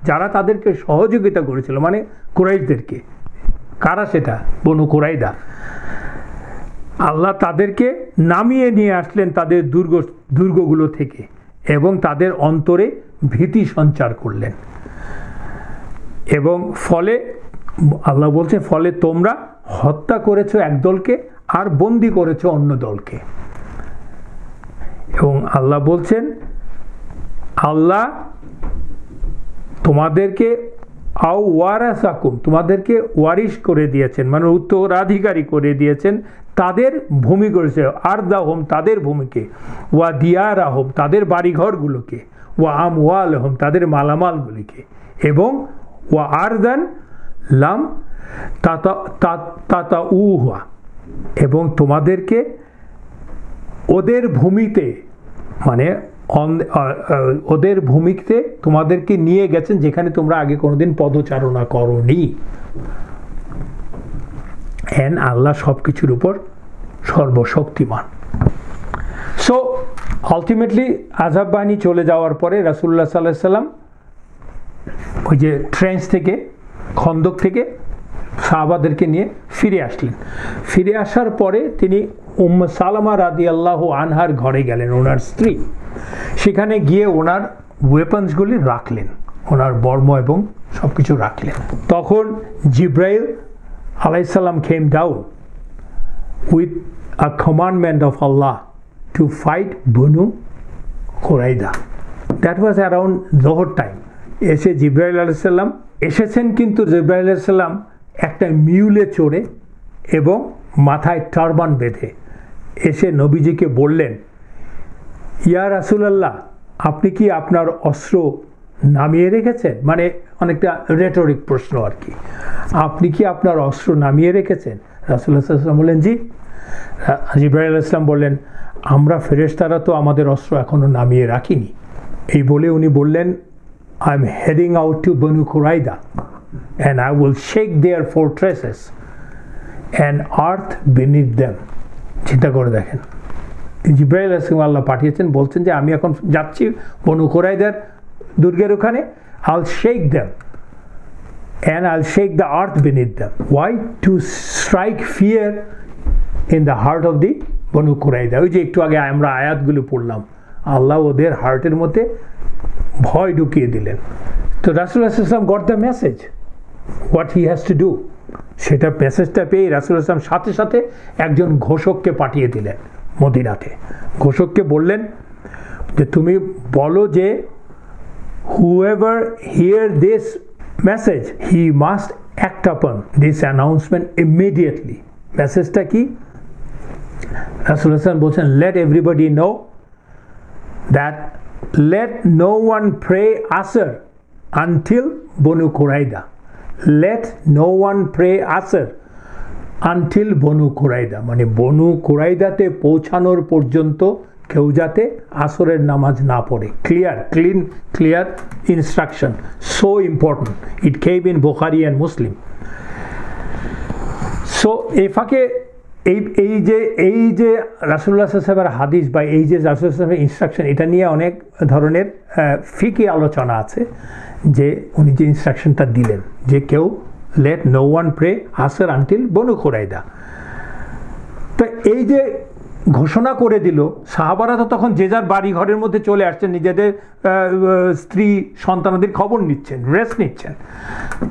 যারা তাদেরকে সহযোগিতা করেছিল, মানে কুরাইশদেরকে, কারা সেটা? বনু কুরাইদা, আল্লাহ তাদেরকে নামিয়ে নিয়ে আসলেন তাদের দুর্গগুলো থেকে এবং তাদের অন্তরে ভীতি সঞ্চার করলেন। এবং ফলে আল্লাহ বলছে ফলে তোমরা হত্যা করেছো এক দলকে আর বন্দি করেছো অন্য দলকে। এবং আল্লাহ বলছেন আল্লাহ তোমাদেরকে তোমাদেরকে ওয়ারিশ করে দিয়েছেন, মানে উত্তরাধিকারী করে দিয়েছেন তাদের ভূমি করেছে, আরদাহম তাদের ভূমিকে, ওয়া দিয়ারাহম তাদের বাড়িঘরগুলোকে, ওয়া আমওয়ালহম তাদের মালামালগুলিকে, এবং ওয়া আরদান লাম তাতাউহা এবং তোমাদেরকে ওদের ভূমিতে, মানে ওদের ভূমিতে তোমাদেরকে নিয়ে গেছেন যেখানে তোমরা আগে কোনোদিন পদচারণা করোনি। এন্ড আল্লাহ সব কিছুর উপর সর্বশক্তিমান। সো আলটিমেটলি আযাব বাহিনী চলে যাওয়ার পরে রাসূলুল্লাহ সাল্লাল্লাহু আলাইহি সাল্লাম ওই যে ট্রেঞ্চ থেকে, খন্দক থেকে সাহাবাদেরকে নিয়ে ফিরে আসলেন। ফিরে আসার পরে তিনি উম্মে সালামা রাদিয়াল্লাহু আনহার ঘরে গেলেন, ওনার স্ত্রী। সেখানে গিয়ে ওনার ওয়েপন্সগুলি রাখলেন, ওনার বর্ম এবং সব কিছু রাখলেন। তখন জিব্রাইল আলাইহিস সালাম came down with a commandment of Allah to fight Banu Qurayza. That was around Zohar time. এসে জিব্রাইল আলাইহিস সালাম এসেছেন, কিন্তু জিব্রাইল আলাইহিস সালাম একটা মিউলে চড়ে এবং মাথায় টারবান বেঁধে এসে নবীজিকে বললেন, ইয়া রাসূলুল্লাহ, আপনি কি আপনার অস্ত্র নামিয়ে রেখেছেন? মানে অনেকটা রেটরিক প্রশ্ন আর কি, আপনি কি আপনার অস্ত্র নামিয়ে রেখেছেন? রাসূলুল্লাহ সাল্লাল্লাহু আলাইহি ওয়াসাল্লাম বললেন জি। জিবরাইল আলাইহিস সালাম বললেন, আমরা ফেরেশতারা তো আমাদের অস্ত্র এখনো নামিয়ে রাখিনি। এই বলে উনি বললেন, I am heading out to Banu Qurayza and I will shake their fortresses and earth beneath them. চিন্তা করে দেখেন, জিবরাইল আলাইহিস সালাম আল্লাহ পাঠিয়েছেন, বলছেন যে আমি এখন যাচ্ছি বনু কুরাইদার দুর্গের ওখানে, I'll shake them and I'll shake the earth beneath them. Why? To strike fear in the heart of the বনু কুরাইদা। ওই যে একটু আগে আমরা আয়াতগুলো পড়লাম, আল্লাহ ওদের হার্টের মধ্যে ভয় ঢুকিয়ে দিলেন। তো রাসূলুল্লাহ সাল্লাল্লাহু আলাইহি ওয়াসাল্লাম got the message what he has to do, সেটা মেসেজটা পেয়ে রাসূলুল্লাহ সাল্লাল্লাহু আলাইহি ওয়াসাল্লাম সাথে সাথে একজন ঘোষককে পাঠিয়ে দিলেন মদিনাতে। ঘোষককে বললেন যে তুমি বলো যে whoever hear this message he must act upon this announcement immediately. মেসেজটা কি? রাসূলুল্লাহ সাল্লাল্লাহু আলাইহি ওয়াসাল্লাম বলছেন let everybody know that let no one pray asr until Banu Qurayza. Let no one pray asr until Banu Qurayza, মানে বনু কুরাইদাতে পৌঁছানোর পর্যন্ত কেউ যাতে আসরের নামাজ না পড়ে। Clear instruction, so important. It came in Bukhari and Muslim. So এই ফাঁকে এই যে রাসূলুল্লাহ সাল্লাল্লাহু আলাইহি ওয়াসাল্লামের হাদিস বা এই যে রাসূলুল্লাহ সাল্লাল্লাহু আলাইহি ওয়াসাল্লামের ইনস্ট্রাকশন, এটা নিয়ে অনেক ধরনের ফিকি আলোচনা আছে যে উনি যে ইনস্ট্রাকশনটা দিলেন যে কেউ let no one pray asr until Banu Qurayza। তো এই যে ঘোষণা করে দিল, সাহাবারা তো তখন যে যার বাড়ি ঘরের মধ্যে চলে আসছেন, নিজেদের স্ত্রী সন্তানদের খবর নিচ্ছেন, রেস্ট নিচ্ছেন।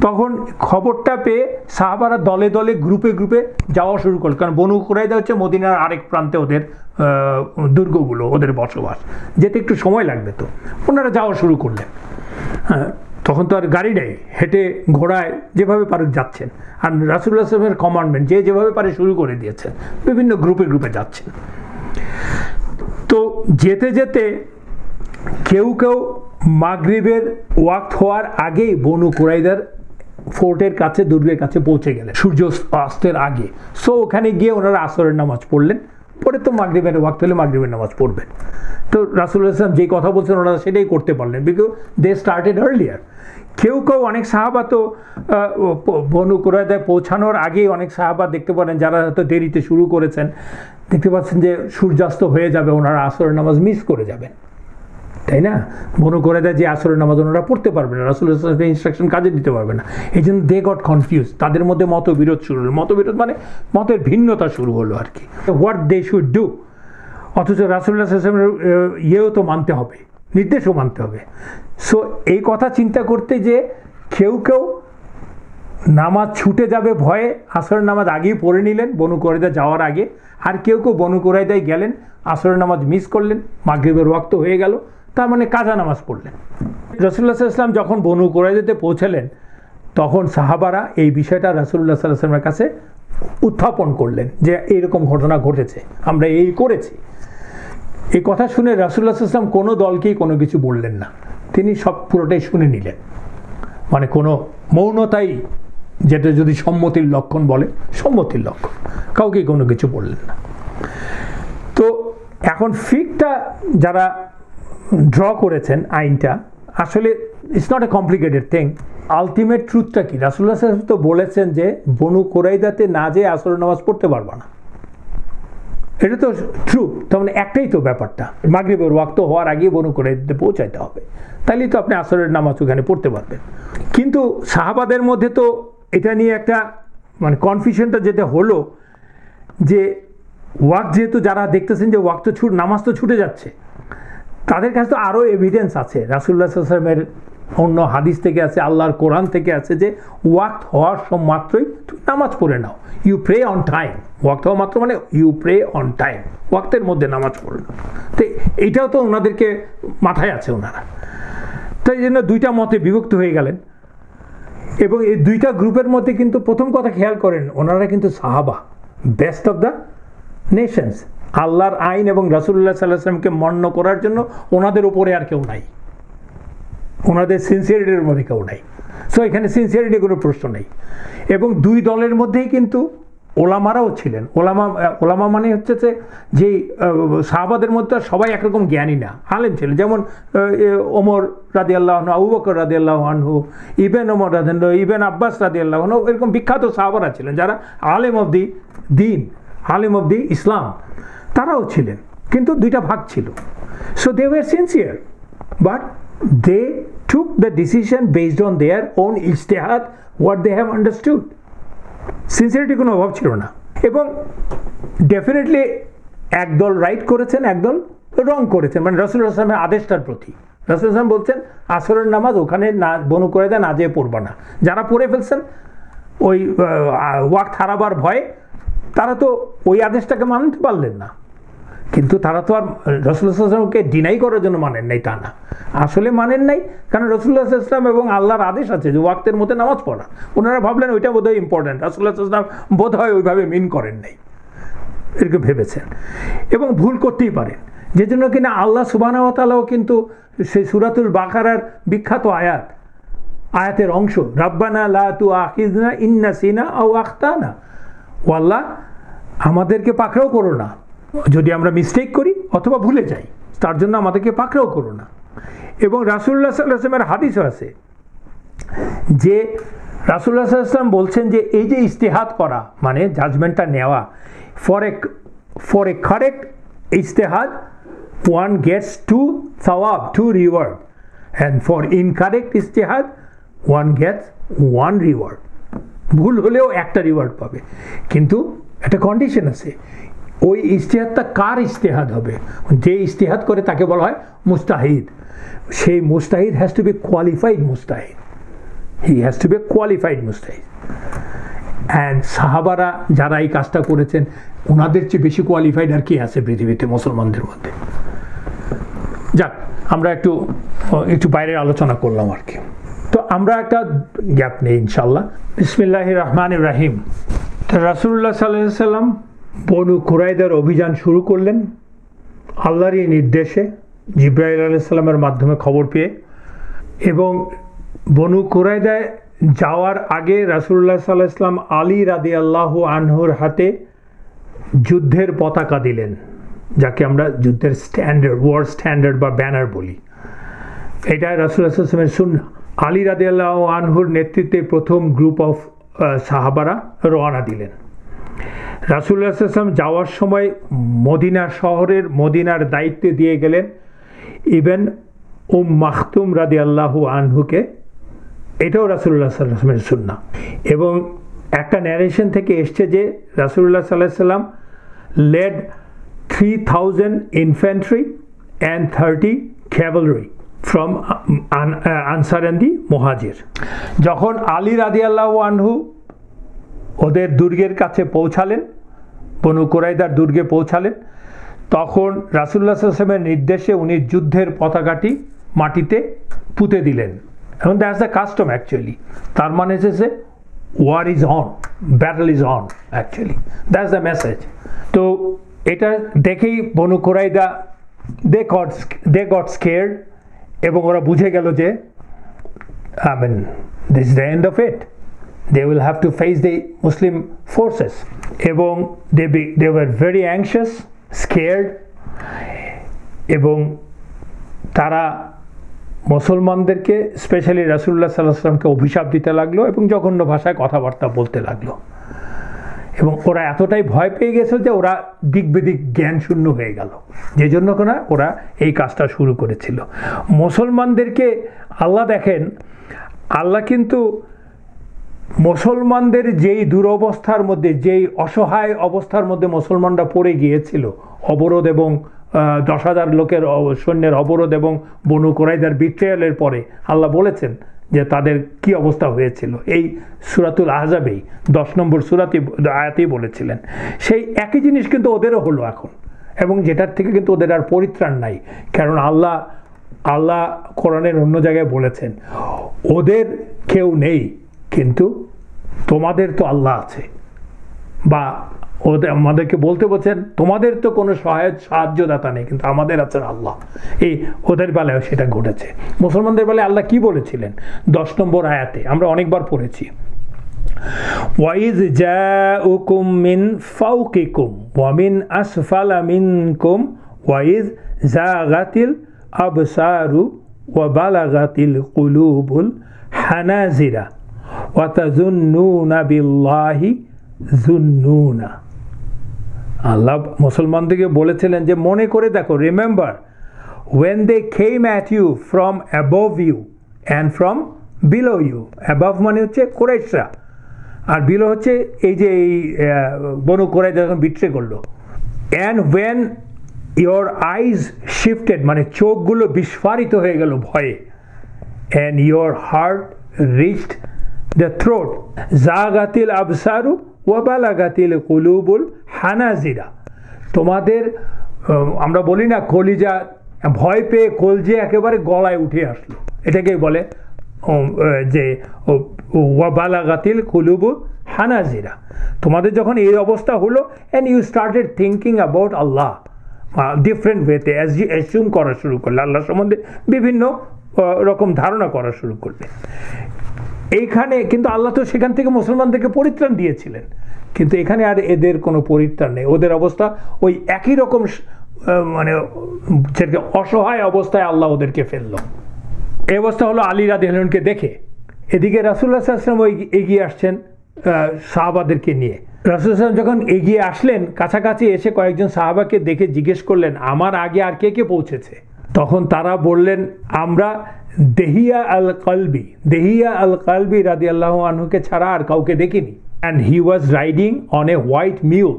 তখন খবরটা পেয়ে সাহাবারা দলে দলে গ্রুপে যাওয়া শুরু করল, কারণ বনু কুরাইজা হচ্ছে মদিনার আরেক প্রান্তে ওদের দুর্গগুলো, ওদের বসবাস, যেতে একটু সময় লাগবে। তো ওনারা যাওয়া শুরু করলেন। হ্যাঁ, তখন তো আর গাড়ি নেই, হেঁটে ঘোড়ায় যেভাবে পারে যাচ্ছেন। আর রাসূলুল্লাহ সাল্লাল্লাহু আলাইহি ওয়াসাল্লামের কমান্ডমেন্ট যে যেভাবে পারে শুরু করে দিয়েছেন, বিভিন্ন গ্রুপে যাচ্ছেন। তো যেতে যেতে কেউ মাগরিবের ওয়াক্ত হওয়ার আগেই বনু কুরাইজার ফোর্টের কাছে, দুর্গের কাছে পৌঁছে গেলেন সূর্য অস্তের আগে। সো ওখানে গিয়ে ওনারা আসরের নামাজ পড়লেন, পরে তো মাগরিবের ওয়াক্ত হলে মাগরিবের নামাজ পড়বেন। তো রাসূলুল্লাহ সাল্লাল্লাহু আলাইহি ওয়াসাল্লাম যেই কথা বলছেন ওনারা সেটাই করতে পারলেন, বিকজ দে স্টার্টেড আর্লিয়ার। কেউ অনেক সাহাবা তো বনু কুরাইজায় পৌঁছানোর আগেই অনেক সাহাবা দেখতে পারেন যারা হয়তো দেরিতে শুরু করেছেন, দেখতে পাচ্ছেন যে সূর্যাস্ত হয়ে যাবে, ওনারা আসরের নামাজ মিস করে যাবেন, তাই না? বনু কুরাইজায় যে আসরের নামাজ ওনারা পড়তে পারবেন না, রাসূলুল্লাহ সাল্লাল্লাহু আলাইহি ওয়াসাল্লামের ইনস্ট্রাকশন কাজে দিতে পারবে না। এই জন্য দে গট কনফিউজ, তাদের মধ্যে মতবিরোধ শুরু হলো। মতবিরোধ মানে মতের ভিন্নতা শুরু হলো আর কি, হোয়াট দে শুড ডু। অথচ রাসূলুল্লাহ সাল্লাল্লাহু আলাইহি ওয়াসাল্লামের ইয়েও তো মানতে হবে, নির্দেশও মানতে হবে। সো এই কথা চিন্তা করতে যে কেউ নামাজ ছুটে যাবে ভয়ে আসরের নামাজ আগেই পড়ে নিলেন বনু কুরাইজা যাওয়ার আগে, আর কেউ বনু কুরাইজায় গেলেন, আসরের নামাজ মিস করলেন, মাগরিবের ওয়াক্ত হয়ে গেল, তার মানে কাজা নামাজ পড়লেন। রাসূলুল্লাহ সাল্লাল্লাহু আলাইহি ওয়াসাল্লাম যখন বনু কুরাইজাতে পৌঁছালেন, তখন সাহাবারা এই বিষয়টা রাসূলুল্লাহ সাল্লাল্লাহু আলাইহি ওয়াসাল্লামের কাছে উত্থাপন করলেন যে এইরকম ঘটনা ঘটেছে, আমরা এই করেছি। এই কথা শুনে রাসূলুল্লাহ সাল্লাল্লাহু আলাইহি ওয়াসাল্লাম কোনো দলকেই কোনো কিছু বললেন না, তিনি সব পুরোটাই শুনে নিলেন। মানে কোনো মৌনতাই, যেটা যদি সম্মতির লক্ষণ বলে, সম্মতির লক্ষণ, কাউকে কোনো কিছু বললেন না। তো এখন ফিকটা যারা ড্র করেছেন আইনটা, আসলে it's not a complicated thing. Ultimate ট্রুথটা কি? রাসূলুল্লাহ সাল্লাল্লাহু আলাইহি ওয়াসাল্লাম তো বলেছেন যে বনু কুরাইজাতে না যেয়ে আসরের নামাজ পড়তে পারবা না, এটা তো ট্রু। তার মানে একটাই তো ব্যাপারটা, মাগরিবের ওয়াক্ত হওয়ার আগে বনু কুরাইজাতে পৌঁছাইতে হবে, তাইলেই তো আপনি আসরের নামাজ ওখানে পড়তে পারবেন। কিন্তু সাহাবাদের মধ্যে তো এটা নিয়ে একটা মানে কনফিউশনটা যেটা হলো যে ওয়াক্ত যেহেতু যারা দেখতেছেন যে ওয়াক্ত নামাজ তো ছুটে যাচ্ছে, তাদের কাছে তো আরও এভিডেন্স আছে, রাসূলুল্লাহ সাল্লাল্লাহু আলাইহি ওয়াসাল্লামের অন্য হাদিস থেকে আছে, আল্লাহর কোরআন থেকে আছে যে ওয়াক্ত হওয়ার মাত্রই তুমি নামাজ পড়ে নাও, ইউ প্রে অন টাইম। ওয়াক্ত হওয়া মাত্র মানে ইউ প্রে অন টাইম, ওয়াক্তের মধ্যে নামাজ পড়ে নাও। তো এইটাও তো ওনাদেরকে মাথায় আছে ওনারা। তো এই জন্য দুইটা মতে বিভক্ত হয়ে গেলেন। এবং এই দুইটা গ্রুপের মধ্যে কিন্তু প্রথম কথা খেয়াল করেন, ওনারা কিন্তু সাহাবা, বেস্ট অফ দ্য নেশনস। আল্লাহর আইন এবং রাসূলুল্লাহ সাল্লাল্লাহু আলাইহি ওয়াসাল্লামকে মান্য করার জন্য ওনাদের উপরে আর কেউ নাই, ওনাদের সিনসিয়ারিটির মধ্যে কেউ নাই। সো এখানে সিনসিয়ারিটির কোনো প্রশ্ন নেই। এবং দুই দলের মধ্যেই কিন্তু ওলামারাও ছিলেন। ওলামা মানে হচ্ছে যে সাহাবাদের মধ্যে সবাই একরকম জ্ঞানী না, আলেম ছিলেন। যেমন ওমর রাদিয়াল্লাহু আনহু, আবু বকর রাদিয়াল্লাহু আনহু, ইবন ওমর রাদিয়াল্লাহু আনহু, ইবন আব্বাস রাদিয়াল্লাহু আনহু, এরকম বিখ্যাত সাহাবারা ছিলেন যারা আলেম অফ দি দিন, আলেম অফ দি ইসলাম, তারাও ছিলেন। কিন্তু দুইটা ভাগ ছিল। So they were sincere, but they took the decision based on their own ijtihad, what they have understood. Sincerity কোনো অভাব ছিল না। এবং ডেফিনেটলি একদল রাইট করেছেন, একদল রং করেছেন, মানে রাসূলুল্লাহ সাল্লাল্লাহু আলাইহি ওয়াসাল্লামের আদেশটার প্রতি। রাসূল সাল্লাল্লাহু আলাইহি ওয়াসাল্লাম বলছেন আসরের নামাজ ওখানে না বনু কুরাইজা না যেয়ে পড়বা না। যারা পড়ে ফেলছেন ওই ওয়াক্ত হারাবার ভয়ে তারা তো ওই আদেশটাকে মানতে পারলেন না, কিন্তু তারা তো আর রাসূলুল্লাহ সাল্লাল্লাহু আলাইহি ওয়াসাল্লামকে ডিনাই করার জন্য মানেন নাই তা না, আসলে মানেন নাই, কারণ রাসূলুল্লাহ সাল্লাল্লাহু আলাইহি ওয়াসাল্লাম এবং আল্লাহর আদেশ আছে যে ওয়াক্তের মধ্যে নামাজ পড়া। ওনারা ভাবলেন ওইটা বোধহয় ইম্পর্টেন্ট, রাসূলুল্লাহ সাল্লাল্লাহু আলাইহি ওয়াসাল্লাম বোধহয় ওইভাবে মিন করেন নাই, এরকম ভেবেছেন এবং ভুল করতেই পারেন। যে জন্য কিনা আল্লাহ সুবহানাহু ওয়া তাআলাও কিন্তু সেই সূরাতুল বাকারার বিখ্যাত আয়াতের অংশ, রাব্বানা লা তুআখিযনা ইন নাসিনা আও আখতানা, ও আল্লাহ আমাদেরকে পাকড়াও করো না যদি আমরা মিস্টেক করি অথবা ভুলে যাই, তার জন্য আমাদেরকে পাকড়াও করো না। এবং রাসূলুল্লাহ সাল্লাল্লাহু আলাইহি ওয়াসাল্লামের হাদিসও আছে যে রাসূলুল্লাহ সাল্লাল্লাহু আলাইহি ওয়াসাল্লাম বলছেন যে এই যে ইজতিহাদ করা মানে জাজমেন্টটা নেওয়া, ফর এ কারেক্ট ইজতিহাদ one gets two thawab, two reward, and for incorrect ijtihad one gets one reward. ভুল হলেও একটা রিওয়ার্ড পাবে, কিন্তু একটা কন্ডিশন আছে, ওই ইজতিহাদটা কার ইজতিহাদ হবে, যে ইজতিহাদ করে তাকে বলা হয় মুস্তাহিদ। সেই মুস্তাহিদ হ্যাজ টু বি কোয়ালিফাইড মুস্তাহিদ, he has to be qualified মুস্তাহিদ। অ্যান্ড সাহাবারা যারা এই কাজটা করেছেন ওনাদের চেয়ে বেশি কোয়ালিফাইড আর কি আছে পৃথিবীতে মুসলমানদের মধ্যে। যাক, আমরা একটু বাইরের আলোচনা করলাম আর কি। তো আমরা একটা গ্যাপ নেই ইনশাল্লাহ। বিসমিল্লাহির রহমানির রহিম। তো রাসূলুল্লাহ সাল্লাল্লাহু আলাইহি ওয়াসাল্লাম বনু কুরাইদার অভিযান শুরু করলেন আল্লাহরই নির্দেশে, জিবরাইল আলাইহিস সালামের মাধ্যমে খবর পেয়ে। এবং বনু কুরাইদায় যাওয়ার আগে রাসূলুল্লাহ সাল্লাল্লাহু আলাইহি ওয়াসাল্লাম আলী রাদিয়াল্লাহু আনহুর হাতে যুদ্ধের পতাকা দিলেন, যাকে আমরা যুদ্ধের স্ট্যান্ডার্ড, ওয়ার স্ট্যান্ডার্ড বা ব্যানার বলি। এটা রাসূলুল্লাহ সাল্লাল্লাহু আলাইহি ওয়াসাল্লামের সুন্নাহ। আলী রাদিয়াল্লাহু আনহুর নেতৃত্বে প্রথম গ্রুপ অফ সাহাবারা রওনা দিলেন। রাসূলুল্লাহ সাল্লাল্লাহু আলাইহি ওয়াসাল্লাম যাওয়ার সময় মদিনার দায়িত্বে দিয়ে গেলেন ইবন মাখতুম রাদিয়াল্লাহু আনহুকে। এটাও রাসূলুল্লাহ সাল্লাল্লাহু আলাইহি ওয়াসাল্লামের সুন্নাহ। এবং একটা ন্যারেশন থেকে এসছে যে রাসূলুল্লাহ সাল্লাল্লাহু আলাইহি ওয়াসাল্লাম led 3000 infantry and 30 cavalry from Ansar and the Muhajir. যখন আলী রাদিয়াল্লাহু আনহু ওদের দুর্গের কাছে পৌঁছালেন, বনু কুরাইদার দুর্গে পৌঁছালেন, তখন রাসূলুল্লাহ সাল্লাল্লাহু আলাইহি ওয়াসাল্লামের নির্দেশে উনি যুদ্ধের পতাকাটি মাটিতে পুঁতে দিলেন। এবং দ্যাটস দ্য কাস্টম অ্যাকচুয়ালি। তার মানে হচ্ছে war is on, battle is on actually, that's the message. তো এটা দেখেই বনু কুরাইদা they got scared এবং ওরা বুঝে গেল যে this is the end of it, they will have to face the Muslim forces. এবং they were very anxious, scared, এবং তারা মুসলমানদেরকে স্পেশালি রাসূলুল্লাহ সাল্লাল্লাহু আলাইহি ওয়াসাল্লামকে অভিশাপ দিতে লাগলো এবং জঘন্য ভাষায় কথাবার্তা বলতে লাগলো। এবং ওরা এতটাই ভয় পেয়ে গেছে যে ওরা দিক বেদিক জ্ঞান শূন্য হয়ে গেল, যে জন্য কিনা ওরা এই কাজটা শুরু করেছিল। মুসলমানদেরকে আল্লাহ দেখেন, আল্লাহ কিন্তু মুসলমানদের যেই দুরবস্থার মধ্যে, যেই অসহায় অবস্থার মধ্যে মুসলমানরা পড়ে গিয়েছিল, অবরোধ এবং 10,000 লোকের সৈন্যের অবরোধ এবং বনু কুরাইদার বিট্রেয়ালের পরে আল্লাহ বলেছেন যে তাদের কি অবস্থা হয়েছিল, এই সূরাতুল আহজাবেই 10 নম্বর আয়াতেই বলেছিলেন। সেই একই জিনিস কিন্তু ওদেরও হলো এখন, এবং যেটার থেকে কিন্তু ওদের আর পরিত্রাণ নাই। কারণ আল্লাহ কোরআনের অন্য জায়গায় বলেছেন ওদের কেউ নেই, কিন্তু তোমাদের তো আল্লাহ আছে, বা আমাদেরকে বলতে বলছেন তোমাদের তো কোনো সাহায্যদাতা নেই, কিন্তু আমাদের আছেন আল্লাহ। এই ওদের বেলায় সেটা ঘটেছে। মুসলমানদের বেলায় আল্লাহ কি বলেছিলেন 10 নম্বর আয়াতে, আমরা অনেকবার পড়েছি, ওয়াইজ জাউকুম মিন ফাওকিকুম ওয়া মিন আসফালা মিনকুম ওয়াইজ জাগাতিল আবসারু ওয়া বালাগাতিল কুলুবুল হানাজিরা ওয়া তাযুন্নুনা বিল্লাহি যুন্নুনা। আল্লাহ মুসলমানদেরকে বলেছিলেন যে মনে করে দেখো, remember when they came at you from above you and from below you. above মানে হচ্ছে কুরাইশরা, আর below হচ্ছে এই যে এই বনু কুরাইজা যখন বিট্রে করলো। and when your eyes shifted, মানে চোখগুলো বিস্ফারিত হয়ে গেল ভয়ে, and your heart reached the throat. জাগাতিল আবসারু ওয়া বালাগাতিল কুলুবুল হানাজিরা, তোমাদের আমরা বলি না কলিজা ভয় পেয়ে কলজে একেবারে গলায় উঠে আসলো, এটাকেই বলে যে ওয়া বালাগাতিল কুলুবুল হানাজিরা। তোমাদের যখন এই অবস্থা হলো, and you started thinking about Allah different ওয়েতে, অ্যাজিউম করা শুরু করলে, আল্লাহ সম্বন্ধে বিভিন্ন রকম ধারণা করা শুরু করলে। এইখানে কিন্তু আল্লাহ তো সেখান থেকে মুসলমানদেরকে পরিত্রাণ দিয়েছিলেন, কিন্তু এখানে আর এদের কোনো পরিত্রাণ নেই। ওদের অবস্থা ওই একই রকম, মানে অসহায় অবস্থায় আল্লাহ ওদেরকে ফেললো। এই অবস্থা হলো আলী রাদিয়াল্লাহু আনহুকে দেখে। এদিকে রাসূলুল্লাহ সাল্লাল্লাহু আলাইহি ওয়াসাল্লাম এগিয়ে আসছেন সাহাবাদেরকে নিয়ে। রাসূলুল্লাহ সাল্লাল্লাহু আলাইহি ওয়াসাল্লাম যখন এগিয়ে আসলেন, কাছাকাছি এসে কয়েকজন সাহাবাকে দেখে জিজ্ঞেস করলেন, আমার আগে আর কে কে পৌঁছেছে? তখন তারা বললেন, আমরা দেহিয়া আল কালবি রাদিয়াল্লাহু আনহুকে ছাড়া আর কাউকে দেখিনি, and he was riding on a white mule.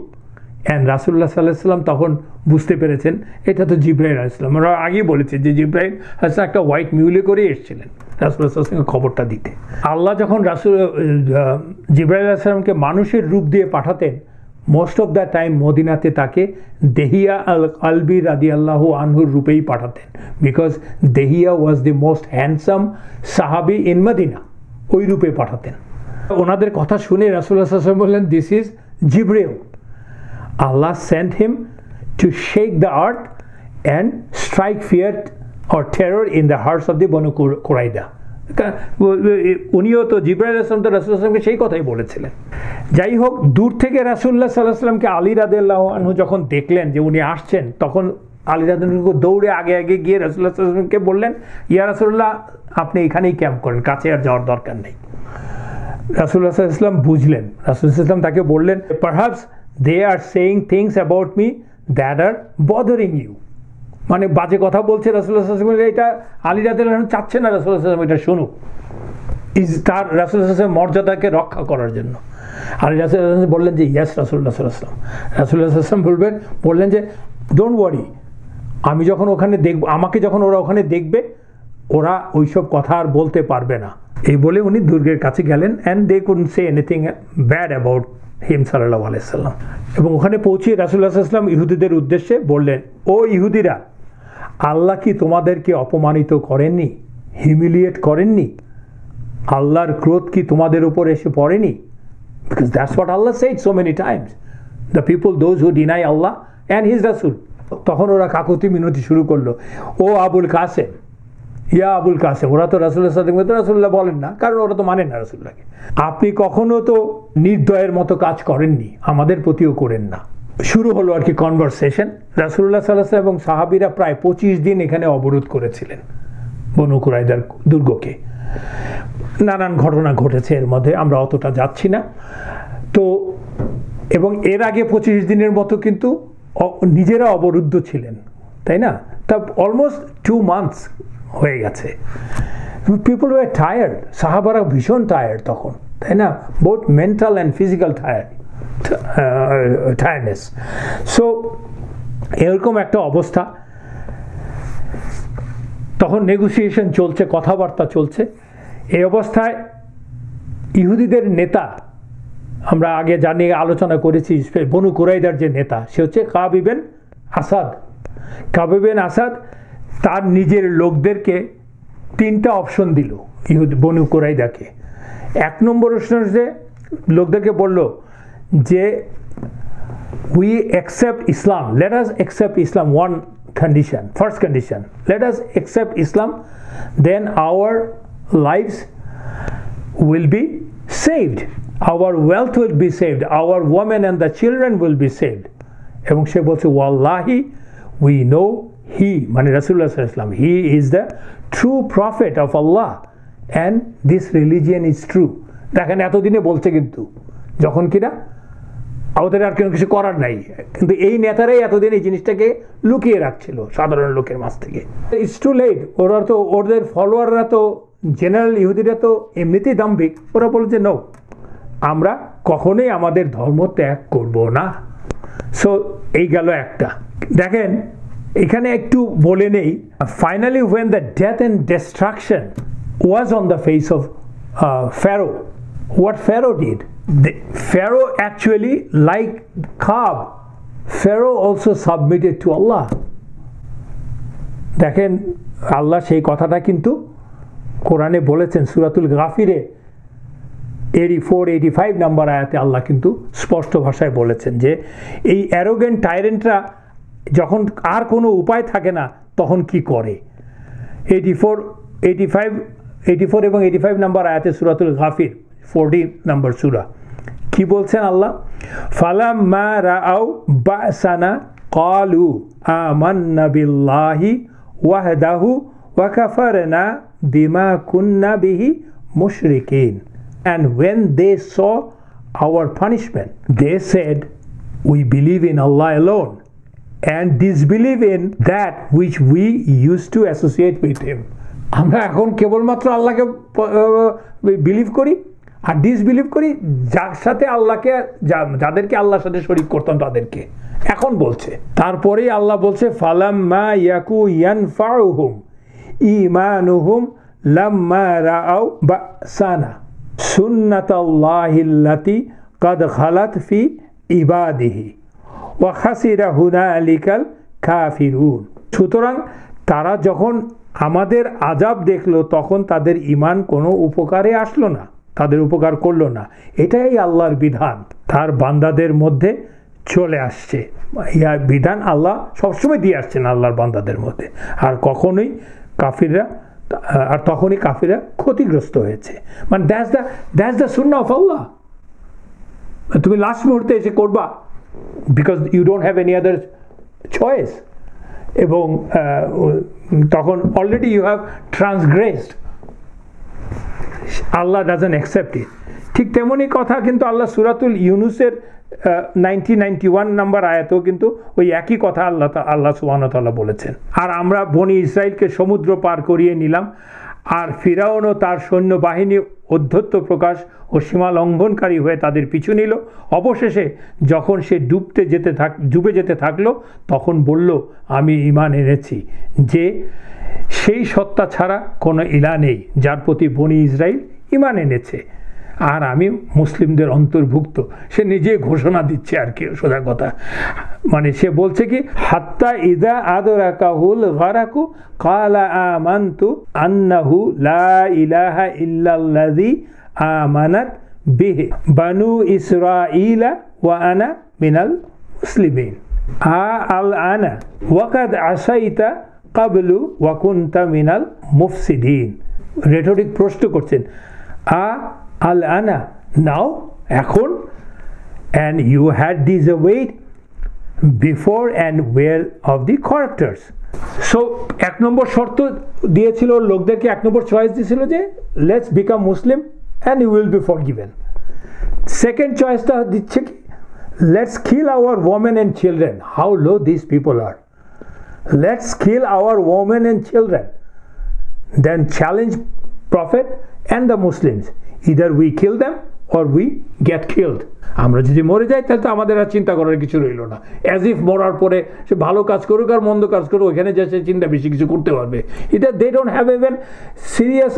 And রাসূলুল্লাহ সাল্লাল্লাহু আলাইহি ওয়াসাল্লাম তখন বুঝতে পেরেছেন এটা তো জিবরাইল আলাইহিস সালাম। আমরা আগেই বলেছি যে জিবরাইল আলাইহিস সালাম একটা হোয়াইট মিউলে করে এসেছিলেন রাসূলুল্লাহ সাল্লাল্লাহু আলাইহি ওয়াসাল্লামকে খবরটা দিতে। আল্লাহ যখন জিবরাইল আলাইহিস সালামকে মানুষের রূপ দিয়ে পাঠাতেন, মোস্ট অফ দ্য টাইম মদিনাতে তাকে দেহিয়া আল কালবি রাদিয়াল্লাহু আনহুর রূপেই পাঠাতেন, because Dihya was the most handsome সাহাবি ইন মদিনা, ওই রূপে পাঠাতেন। ওনাদের কথা শুনে রাসূলুল্লাহ সাল্লাল্লাহু আলাইহি ওয়াসাল্লাম বললেন, this is Jibrail, Allah sent him to shake the earth and strike fear or terror in the hearts of the Banu Qurayza. উনিও তো জিবরাইল আলাইহিস সালাম তো রাসূলুল্লাহ সাল্লাল্লাহু আলাইহি ওয়াসাল্লামকে সেই কথাই বলেছিলেন। যাই হোক, দূর থেকে রাসূলুল্লাহ সাল্লাল্লাহু আলাইহি ওয়াসাল্লামকে আলী রাদিয়াল্লাহু আনহু যখন দেখলেন যে উনি আসছেন, তখন আলী রাদিয়াল্লাহু আনহু দৌড়ে আগে গিয়ে রাসূলুল্লাহ সাল্লাল্লাহু আলাইহি ওয়াসাল্লামকে বললেন, ইয়া রাসূলুল্লাহ, আপনি এখানেই ক্যাম্প করেন, কাছে আর যাওয়ার দরকার নেই। রাসূলুল্লাহ সাল্লাল্লাহু আলাইহি ওয়াসাল্লাম বুঝলেন, রাসূলুল্লাহ সাল্লাল্লাহু আলাইহি ওয়াসাল্লাম তাকে বললেন, perhaps they are saying things about me that are bothering you, মানে বাজে কথা বলছে রাসূলুল্লাহ সাল্লাল্লাহু আলাইহি ওয়াসাল্লাম, এটা আলী রাদিয়াল্লাহু আনহু চাচ্ছে না রাসূলুল্লাহ সাল্লাল্লাহু আলাইহি ওয়াসাল্লাম এটা শুনুক, তার রাসূলুল্লাহ সাল্লাল্লাহু আলাইহি ওয়াসাল্লাম মর্যাদাকে রক্ষা করার জন্য। আলী রাদিয়াল্লাহু আনহু বললেন যে ইয়েস রাসূলুল্লাহ সাল্লাল্লাহু আলাইহি ওয়াসাল্লাম। রাসূলুল্লাহ সাল্লাল্লাহু আলাইহি ওয়াসাল্লাম বললেন যে ডোন্ট ওয়ারি, আমি যখন ওখানে দেখব, আমাকে যখন ওরা ওখানে দেখবে, ওরা ওইসব কথা আর বলতে পারবে না। এই বলে উনি দুর্গের কাছে গেলেন, and they couldn't say anything bad about him সাল্লাল্লাহু আলাইহি সাল্লাম। এবং ওখানে পৌঁছে রাসূলুল্লাহ সাল্লাল্লাহু আলাইহি ওয়াসাল্লাম ইহুদিদের উদ্দেশ্যে বললেন, ও ইহুদিরা, আল্লাহ কি তোমাদেরকে অপমানিত করেননি, হিউমিলিয়েট করেননি? আল্লাহর ক্রোধ কি তোমাদের উপর এসে পড়েনি? Because that's what Allah shed so many Times, the people those who deny Allah and his রাসূল। তখন ওরা কাকুতি মিনতি শুরু করলো, ও আবুল কাসেম, ইয়া আবুল কাসেম। ওরা তো রাসূলুল্লাহ সাল্লাল্লাহু আলাইহি ওয়াসাল্লাম রাসূলুল্লাহ বলেন না, কারণ ওরা তো মানেন না রাসূলুল্লাহকে। আপনি কখনো তো নির্দয়ের মতো কাজ করেননি, আমাদের প্রতিও করেন না। শুরু হলো আর কি কনভারসেশন। রাসূলুল্লাহ সাল্লাল্লাহু আলাইহি ওয়াসাল্লাম এবং সাহাবীরা প্রায় 25 দিন এখানে অবরোধ করেছিলেন বনু কুরাইজার দুর্গকে। নানান ঘটনা ঘটেছে এর মধ্যে, আমরা অতটা যাচ্ছি না তো। এবং এর আগে 25 দিনের মতো কিন্তু নিজেরা অবরুদ্ধ ছিলেন, তাই না? তা অলমোস্ট 2 মান্থস হয়ে গেছে। পিপল ওয়ার টায়ার্ড, সাহাবারা ভীষণ টায়ার্ড তখন, তাই না? Both mental and physical tiredness. So এরকম একটা অবস্থা। তখন নেগোসিয়েশন চলছে, কথাবার্তা চলছে। এই অবস্থায় ইহুদিদের নেতা, আমরা আগে জানিয়ে আলোচনা করেছি, বনু কুরাইজার যে নেতা, সে হচ্ছে কাব ইবনে আসাদ। কাব ইবনে আসাদ তার নিজের লোকদেরকে 3টা অপশন দিল বনু কুরাইজাকে। 1 নম্বর অপশনে লোকদেরকে বলল যে we accept Islam, let us accept Islam, one condition, first condition, let us accept Islam, then our lives will be saved, our wealth will be saved, our women and the children will be saved. এবং সে বলছে, ওয়াল্লাহি we know he, মানে রাসূলুল্লাহ সাল্লাল্লাহু আলাইহি ওয়াসাল্লাম, he is the true prophet of Allah and this religion is true. দেখেন এতদিনে বলছে, কিন্তু যখন কিনা আমাদের আর কোনো কিছু করার নাই, কিন্তু এই নেতারাই এতদিন এই জিনিসটাকে লুকিয়ে রাখছিল সাধারণ লোকের মাঝ থেকে। It's too late. ওরা তো, ওদের ফলোয়াররা তো, জেনারেল ইহুদিরা তো এমনিতেই দাম্ভিক। ওরা বলছে নো, আমরা কখনোই আমাদের ধর্ম ত্যাগ করব না। সো এই গেল একটা। দেখেন এখানে একটু বলে নেই, finally when the death and destruction was on the face of Pharaoh, what Pharaoh did, Pharaoh actually, like Kaab, Pharaoh also submitted to Allah. দেখেন আল্লাহ সেই কথাটা কিন্তু কোরআনে বলেছেন সূরাতুল গাফিরে 84-85 নম্বর আয়াতে আল্লাহ কিন্তু স্পষ্ট ভাষায় বলেছেন যে এই অ্যারোগেন্ট টাইরেন্টরা যখন আর কোনো উপায় থাকে না তখন কি করে। 84 এবং 85 নম্বর আয়াতে সূরাতুল গাফির 40 নম্বর সূরা কি বলছেন আল্লাহ, ফালাম্মা রাআউ বাসানা ক্বালু আমান্না বিল্লাহি ওয়াহদাহু ওয়া কাফারনা বিমা কুন্না বিহি মুশরিকিন, and when they saw our punishment they said we believe in Allah alone and disbelieve in that which we used to associate with him. আমরা এখন কেবলমাত্র আল্লাহকে বিলিভ করি আর ডিসবিলিভ করি যার সাথে আল্লাহকে, যাদেরকে আল্লাহর সাথে শরীক করতাম তাদেরকে। এখন বলছে তারপরেই আল্লাহ বলছে ফালাম্মা ইয়াকু ইয়ানফাউহুম ঈমানুহুম লাম্মা রাআউ বাসানা সুন্নাতাল্লাহিল্লাতী কাদ খালাত ফি ইবাদিহি ওয়া খাসিরা হুনালিকাল কাফিরুন। সুতরাং তারা যখন আমাদের আযাব দেখলো তখন তাদের ঈমান কোনো উপকারে আসলো না, তাদের উপকার করলো না। এটাই আল্লাহর বিধান তার বান্দাদের মধ্যে চলে আসছে। ইয়া বিধান আল্লাহ সবসময় দিয়ে আসছেন আল্লাহর বান্দাদের মধ্যে, আর কখনোই কাফিররা আর তখনই কাফিররা ক্ষতিগ্রস্ত হয়েছে। মানে দ্যাটস দ্য সুন্নাহ অফ আল্লাহ। তুমি লাস্ট মুহূর্তে এসে করবা because you don't have any other choice, এবং তখন already you have transgressed, Allah doesn't accept it. ঠিক তেমনই কথা কিন্তু আল্লাহ সূরাতুল ইউনুসের 91 নম্বর আয়াতেও কিন্তু ওই একই কথা আল্লাহ সুবহানাহু ওয়া তাআলা বলেছেন। আর আমরা বনি ইসরাইলকে সমুদ্র পার করিয়ে নিলাম, আর ফিরাউন ও তার সৈন্যবাহিনী অধ্যত্ব প্রকাশ ও সীমা লঙ্ঘনকারী হয়ে তাদের পিছু নিল। অবশেষে যখন সে ডুবে যেতে থাকলো তখন বলল আমি ঈমান এনেছি যে সেই সত্তা ছাড়া কোনো ইলাহ নেই যার প্রতি বনি ইসরাইল ঈমান এনেছে, আর আমি মুসলিমদের অন্তর্ভুক্ত। সে নিজে ঘোষণা দিচ্ছে আর কি, সোজা কথা। মানে সে বলছে কি হাত্তা ইদা আদরাকাহুল গারাকু ক্বালা আমানতু আন্নাহু লা ইলাহা ইল্লাল্লাযী আমানাত বিহি বানু ইসরাঈলা ওয়া আনা মিনাল মুসলিমিন আল আনা ওয়া কাদ আসাইতা ক্বাবলু ওয়া কুনতা মিনাল মুফসিদিন। রেটরিক প্রশ্ন করছেন আল আনা, নাও, এখন, and you had disobeyed before and were of the corruptors. So এক নম্বর শর্ত দিয়েছিল লোকদেরকে, এক নম্বর চয়েস দিয়েছিল যে let's become Muslim and you will be forgiven. Second চয়েসটা দিচ্ছে কি let's kill our women and children. How low these people are. Let's kill our women and children. Then challenge Prophet and the Muslims. Either we kill them or we get killed. আমরা যদি মরে যাই তাহলে তো আমাদের আর চিন্তা করার কিছু রইল না। অ্যাজ ইফ মরার পরে সে ভালো কাজ করুক আর মন্দ কাজ করুক, ওইখানে যে সে চিন্তা বেশি কিছু করতে পারবে। এটা they don't have even serious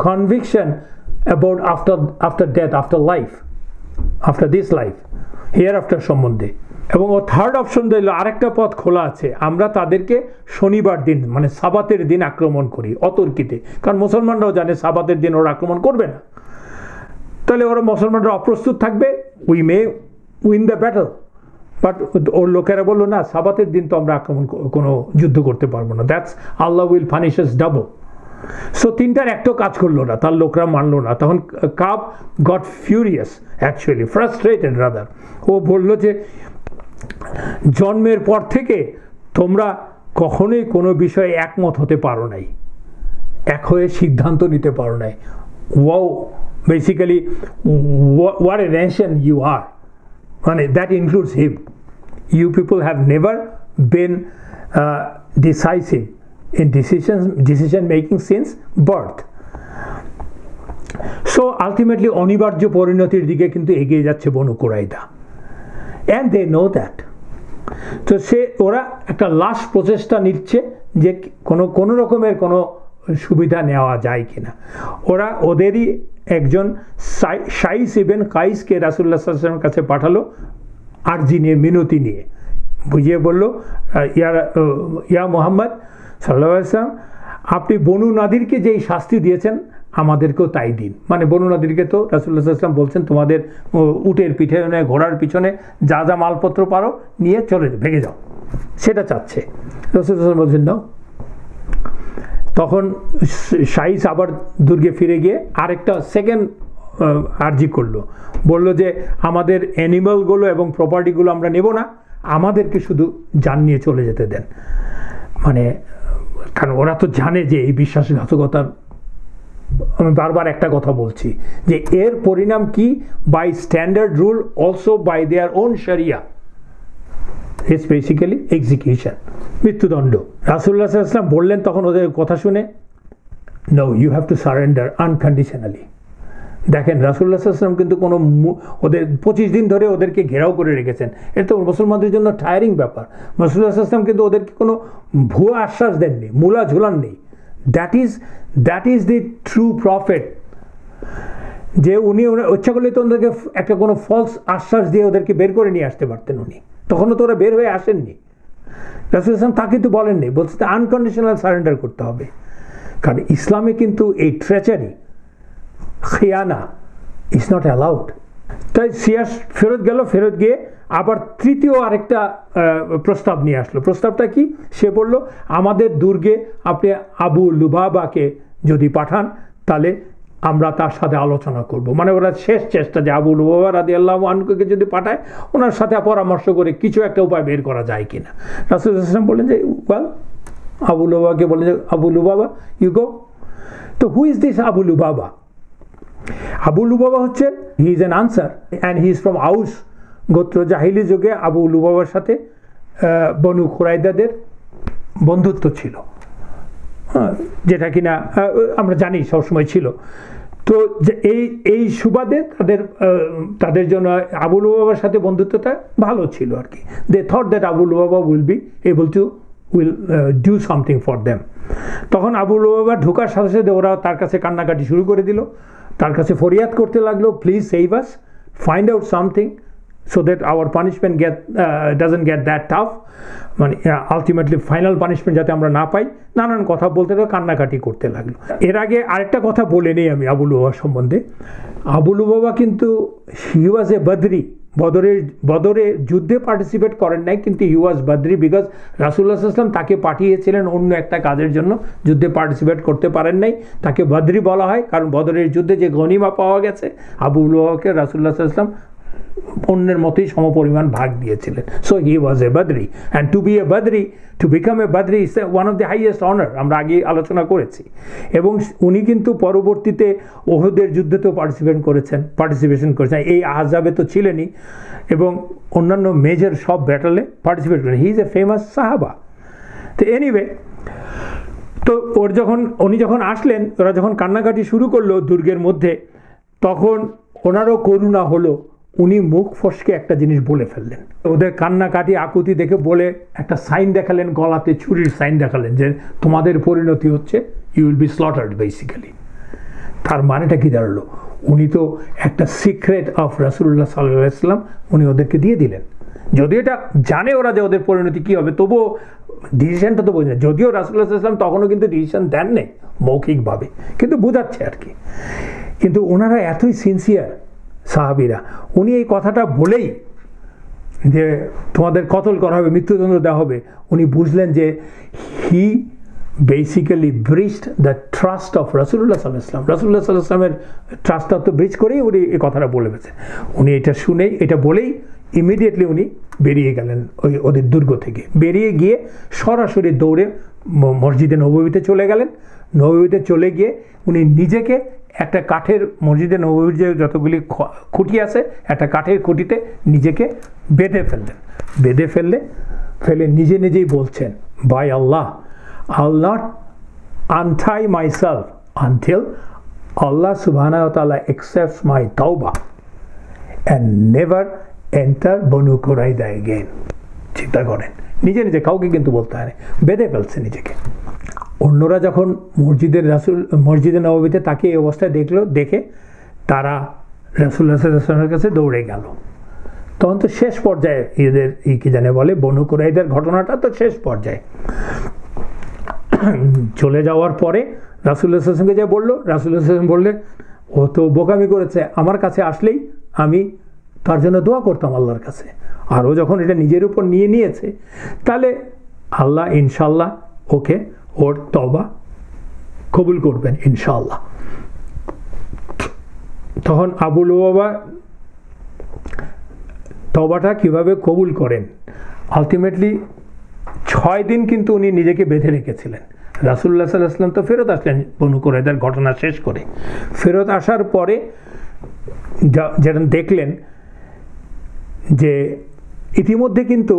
conviction about after death, after life, after this life, hereafter সম্বন্ধে। এবং ও থার্ড অপশন দিল, আরেকটা পথ খোলা আছে, আমরা তাদেরকে শনিবার দিন মানে সাবাতের দিন আক্রমণ করি অতর্কিতে, কারণ মুসলমানরাও জানে সাবাতের দিন ওরা আক্রমণ করবে না, তাহলে ওরা মুসলমানরা অপ্রস্তুত থাকবে, we may win the battle. But ওর লোকেরা বললো না, সাবাতের দিন তো আমরা কোনো যুদ্ধ করতে পারবো না, that's Allah will punish us double. So তিনটার একটাও কাজ করলো না, তার লোকরা মানলো না। তখন Kaab got furious, actually frustrated rather. ও বললো যে জন্মের পর থেকে তোমরা কখনোই কোনো বিষয়ে একমত হতে পারো নাই, এক হয়ে সিদ্ধান্ত নিতে পারো নাই। Wow, basically what a nation you are, মানে that includes him. You people have never been decisive in decision making since birth. So ultimately অনিবার্য পরিণতির দিকে কিন্তু এগিয়ে যাচ্ছে বনু Qurayza, and they know that. তো ওরা একটা লাস্ট প্রচেষ্টা নিচ্ছে যে কোনো রকমের কোনো সুবিধা নেওয়া যায় কিনা। ওরা ওদেরই একজন শাইস ইবনে কাইসকে রাসূলুল্লাহ সাল্লাল্লাহু আলাইহি ওয়াসাল্লামের কাছে পাঠালো আরজি নিয়ে, মিনতি নিয়ে, বুঝিয়ে বলল, ইয়া মুহাম্মদ সাল্লাল্লাহু আলাইহি ওয়াসাল্লাম, আপনি বনু নাদিরকে যেই শাস্তি দিয়েছেন আমাদেরকেও তাই দিন। মানে বনু নাদিরকে তো রাসূলুল্লাহ সাল্লাল্লাহু আলাইহি ওয়াসাল্লাম বলছেন তোমাদের উটের পিঠে ঘোড়ার পিছনে যা যা মালপত্র পারো নিয়ে চলে ভেগে যাও, সেটা চাচ্ছে। রাসূলুল্লাহ সাল্লাল্লাহু আলাইহি ওয়াসাল্লাম বলছেন নাও। তখন শাইস আবার দুর্গে ফিরে গিয়ে আরেকটা সেকেন্ড আর্জি করলো, বলল যে আমাদের অ্যানিমালগুলো এবং প্রপার্টিগুলো আমরা নেব না, আমাদেরকে শুধু জান নিয়ে চলে যেতে দেন। মানে কারণ ওরা তো জানে যে এই বিশ্বাসঘাতকতার, আমি বারবার একটা কথা বলছি যে এর পরিণাম কি, by standard rule also by their own Sharia, it's basically execution, মৃত্যুদণ্ড। রাসূলুল্লাহ সাল্লাল্লাহু আলাইহি ওয়াসাল্লাম বললেন তখন ওদের কথা শুনে, no you have to surrender unconditionally. দেখেন রাসূলুল্লাহ সাল্লাল্লাহু আলাইহি ওয়াসাল্লাম কিন্তু কোনো ওদের 25 দিন ধরে ওদেরকে ঘেরাও করে রেখেছেন, এটা তো মুসলমানদের জন্য টায়ারিং ব্যাপার। রাসূলুল্লাহ সাল্লাল্লাহু আলাইহি ওয়াসাল্লাম কিন্তু ওদেরকে কোনো ভুয়া আশ্বাস দেননি, মূলা ঝুলান নেই। That is the true prophet, যে উনি ইচ্ছা করলে তো ওদেরকে একটা কোনো ফলস আশ্বাস দিয়ে ওদেরকে বের করে নিয়ে আসতে পারতেন। উনি তখনও তো ওরা বের হয়ে আসেননি। রাসূলুল্লাহ সাল্লাল্লাহু আলাইহি ওয়াসাল্লাম তা কিন্তু বলেননি, বলছে আনকন্ডিশনাল সারেন্ডার করতে হবে। কারণ ইসলামে কিন্তু এই ট্রেচারি, খিয়ানা ইজ নট অ্যালাউড। তাই সিয়াস ফেরত গেল, ফেরত গিয়ে আবার তৃতীয় আরেকটা প্রস্তাব নিয়ে আসলো। প্রস্তাবটা কি? সে বলল আমাদের দুর্গে আপনি আবু লুবাবাকে যদি পাঠান তাহলে আমরা তার সাথে আলোচনা করব। মানে ওরা শেষ চেষ্টা যে আবু লুবাবা রাদিয়াল্লাহু আনহুকে যদি পাঠায় ওনার সাথে পরামর্শ করে কিছু একটা উপায় বের করা যায় কিনা। রাসূলুল্লাহ সাল্লাল্লাহু আলাইহি ওয়াসাল্লাম বললেন যে ওয়েল, আবু লুবাবাকে বললেন যে আবু লুবাবা ইউ গো। তো who is this Abu Lubaba? Abu Lubaba হচ্ছে, he is an Ansar and he is from Aus গোত্র। জাহিলি যুগে আবু লুবাবার সাথে বনু কুরাইদাদের বন্ধুত্ব ছিল, যেটা কিনা আমরা জানি সবসময় ছিল। তো এই সুবাদে তাদের জন্য আবু লুবাবার সাথে বন্ধুত্বটা ভালো ছিল আর কি। They thought that Abu Lubaba will be able to do something for them. তখন আবু লুবাবা ঢোকার সাথে সাথে ওরা তার কাছে কান্নাকাটি শুরু করে দিল, তার কাছে ফরিয়াদ করতে লাগলো, please save us, find out something so that our punishment doesn't get that tough, মানে আলটিমেটলি ফাইনাল পানিশমেন্ট যাতে আমরা না পাই। নানান কথা বলতে লাগলো, কান্নাকাটি করতে লাগলো। এর আগে আরেকটা কথা বলে নেই আমি আবু লুবাবা সম্বন্ধে। আবু লুবাবা কিন্তু হি ওয়াজ এ বদরি। বদরে যুদ্ধে পার্টিসিপেট করেন নাই, কিন্তু হি ওয়াজ বদরি বিকজ রাসূলুল্লাহ সাল্লাল্লাহু আলাইহি ওয়াসাল্লাম তাকে পাঠিয়েছিলেন অন্য একটা কাজের জন্য, যুদ্ধে পার্টিসিপেট করতে পারেন নাই। তাকে বদরি বলা হয় কারণ বদরের যুদ্ধে যে গনিমা পাওয়া গেছে আবু লুবাবাকে রাসূলুল্লাহ সাল্লাল্লাহু আলাইহি ওয়াসাল্লাম অন্যের মতোই সমপরিমাণ ভাগ দিয়েছিলেন। So he was a Badri, and to be a Badri, to become a Badri is one of the highest honour, আমরা আগে আলোচনা করেছি। এবং উনি কিন্তু পরবর্তীতে ওহদের যুদ্ধেতেও পার্টিসিপেশন করেছেন, এই আহজাবে তো ছিলেনই, এবং অন্যান্য মেজর সব ব্যাটলে পার্টিসিপেট করেন। হি ইজ এ ফেমাস সাহাবা। তো এনিওয়ে, তো উনি যখন আসলেন, ওরা যখন কান্নাকাটি শুরু করলো দুর্গের মধ্যে, তখন ওনারও করুণা হলো। উনি মুখ ফসকে একটা জিনিস বলে ফেললেন, ওদের কান্নাকাটি আকুতি দেখে বলে একটা সাইন দেখালেন, গলাতে ছুরির সাইন দেখালেন যে তোমাদের পরিণতি হচ্ছে you will be slaughtered basically. তার মানেটা কি দাঁড়ালো? উনি তো একটা সিক্রেট অফ রাসূলুল্লাহ সাল্লাল্লাহু আলাইহি ওয়াসাল্লাম উনি ওদেরকে দিয়ে দিলেন। যদিও এটা জানে ওরা যে ওদের পরিণতি কী হবে, তবুও ডিসিশনটা তো বোঝে। যদিও রাসূলুল্লাহ সাল্লাল্লাহু আলাইহি ওয়াসাল্লাম তখনও কিন্তু ডিসিশন দেন নেই মৌখিকভাবে, কিন্তু বোঝাচ্ছে আর কি। কিন্তু ওনারা এতই সিনসিয়ার সাহাবিরা, উনি এই কথাটা বলেই যে তোমাদের কতল করা হবে, মৃত্যুদণ্ড দেওয়া হবে, উনি বুঝলেন যে হি বেসিক্যালি ব্রিচড দ্য ট্রাস্ট অফ রাসূলুল্লাহ সাল্লাল্লাহু আলাইহি ওয়াসাল্লাম। রাসূলুল্লাহ সাল্লাল্লাহু আলাইহি ওয়াসাল্লামের ট্রাস্টটা তো ব্রিচ করেই উনি এই কথাটা বলে গেছেন। উনি এটা শুনেই, এটা বলেই ইমিডিয়েটলি উনি বেরিয়ে গেলেন ওদের দুর্গ থেকে। বেরিয়ে গিয়ে সরাসরি দৌড়ে মসজিদে নববীতে চলে গেলেন। নববীতে চলে গিয়ে উনি নিজেকে একটা কাঠের, মসজিদে নববীর যে যতগুলি খুঁটি আছে, একটা কাঠের খুঁটিতে নিজেকে বেঁধে ফেলে নিজেই বলছেন, by Allah, I'll not untie myself until Allah subhanahu wa ta'ala accepts my tawbah and never enter Banu Qurayza again. চিন্তা করেন, নিজে নিজে, কাউকে কিন্তু বলতে হয় না, বেঁধে ফেলছে নিজেকে। অন্যরা যখন মসজিদে নববীতে তাকে এই অবস্থায় দেখে তারা রাসূলুল্লাহ সাল্লাল্লাহু আলাইহি ওয়াসাল্লামের কাছে দৌড়ে গেল। তখন তো শেষ পর্যায়ে এদের কি জানে বলে, বনু কুরাইজার ঘটনাটা তো শেষ পর্যায়ে। চলে যাওয়ার পরে রাসূলুল্লাহ সাল্লাল্লাহু আলাইহি ওয়াসাল্লামকে যা বললো, রাসূলুল্লাহ সাল্লাল্লাহু আলাইহি ওয়াসাল্লাম বললেন ও তো বোকামি করেছে, আমার কাছে আসলেই আমি তার জন্য দোয়া করতাম আল্লাহর কাছে, আর ও যখন এটা নিজের উপর নিয়ে নিয়েছে তাহলে আল্লাহ ইনশাল্লাহ ওকে ওর তওবা কবুল করবেন ইনশাআল্লাহ। তখন আবু লুবাবা তওবাটা কিভাবে কবুল করেন, আলটিমেটলি 6 দিন কিন্তু উনি নিজেকে বেঁধে রেখেছিলেন। রাসূলুল্লাহ সাল্লাল্লাহু আলাইহি ওয়াসাল্লাম তো ফেরত আসলেন বনু কুরাইজার ঘটনা শেষ করে। ফেরত আসার পরে যেটা দেখলেন যে ইতিমধ্যে কিন্তু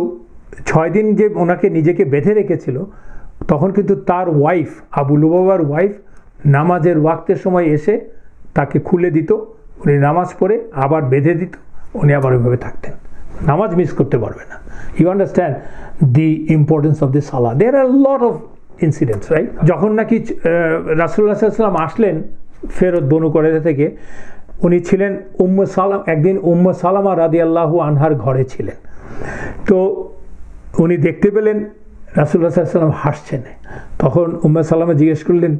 6 দিন যে ওনাকে নিজেকে বেঁধে রেখেছিল, তখন কিন্তু তার ওয়াইফ, আবু লুবাবার ওয়াইফ, নামাজের ওয়াক্তের সময় এসে তাকে খুলে দিত, উনি নামাজ পড়ে আবার বেঁধে দিত, উনি আবার ওইভাবে থাকতেন, নামাজ মিস করতে পারবে না। You understand the importance of the salah. There are lot of incidents, right? যখন নাকি রাসূলুল্লাহ সাল্লাল্লাহু আলাইহি ওয়াসাল্লাম আসলেন ফেরত বনু কুরাইজা থেকে, উনি ছিলেন একদিন উম্মে সালামা রাদিয়াল্লাহু আনহার ঘরে ছিলেন। তো উনি দেখতে পেলেন রাসূলুল্লাহ সাল্লাল্লাহু আলাইহি ওয়াসাল্লাম হাসছেন। তখন উম্মে সালামা জিজ্ঞেস করলেন,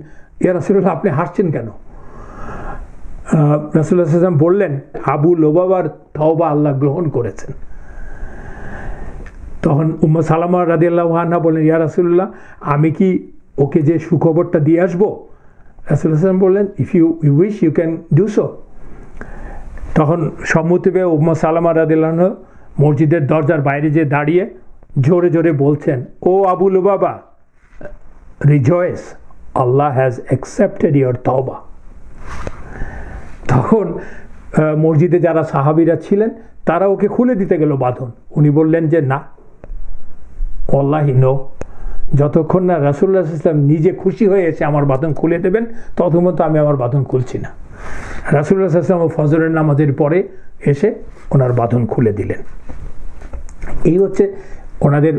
ইয়া রাসূলুল্লাহ, আপনি হাসছেন কেন? রাসূলুল্লাহ সাল্লাল্লাহু আলাইহি ওয়াসাল্লাম বললেন, আবু লুবাবার তওবা আল্লাহ গ্রহণ করেছেন। তখন উম্মে সালামা রাদিয়াল্লাহু আনহা বললেন, ইয়া রাসূলুল্লাহ, আমি কি ওকে যে সুখবরটা দিয়ে আসবো? রাসূলুল্লাহ সাল্লাল্লাহু আলাইহি ওয়াসাল্লাম বললেন, if you wish you can do so. তখন সম্মতি পেয়ে উম্মে সালামা রাদিয়াল্লাহু আনহা মসজিদের দরজার বাইরে যে দাঁড়িয়ে জোরে জোরে বলছেন, O Abu Lubaba, rejoice, Allah has accepted your তওবা। তখন মসজিদে যারা সাহাবীরা ছিলেন তারা ওকে খুলে দিতে গেল বাঁধন। উনি বললেন যে না, ওয়াল্লাহি নো, যতক্ষণ না রাসূলুল্লাহ সাল্লাল্লাহু আলাইহি ওয়াসাল্লাম নিজে খুশি হয়ে এসে আমার বাঁধন খুলে দেবেন ততক্ষণ তো আমি আমার বাঁধন খুলছি না। রাসূলুল্লাহ সাল্লাল্লাহু আলাইহি ওয়াসাল্লাম ফজরের নামাজের পরে এসে ওনার বাঁধন খুলে দিলেন। এই হচ্ছে ওনাদের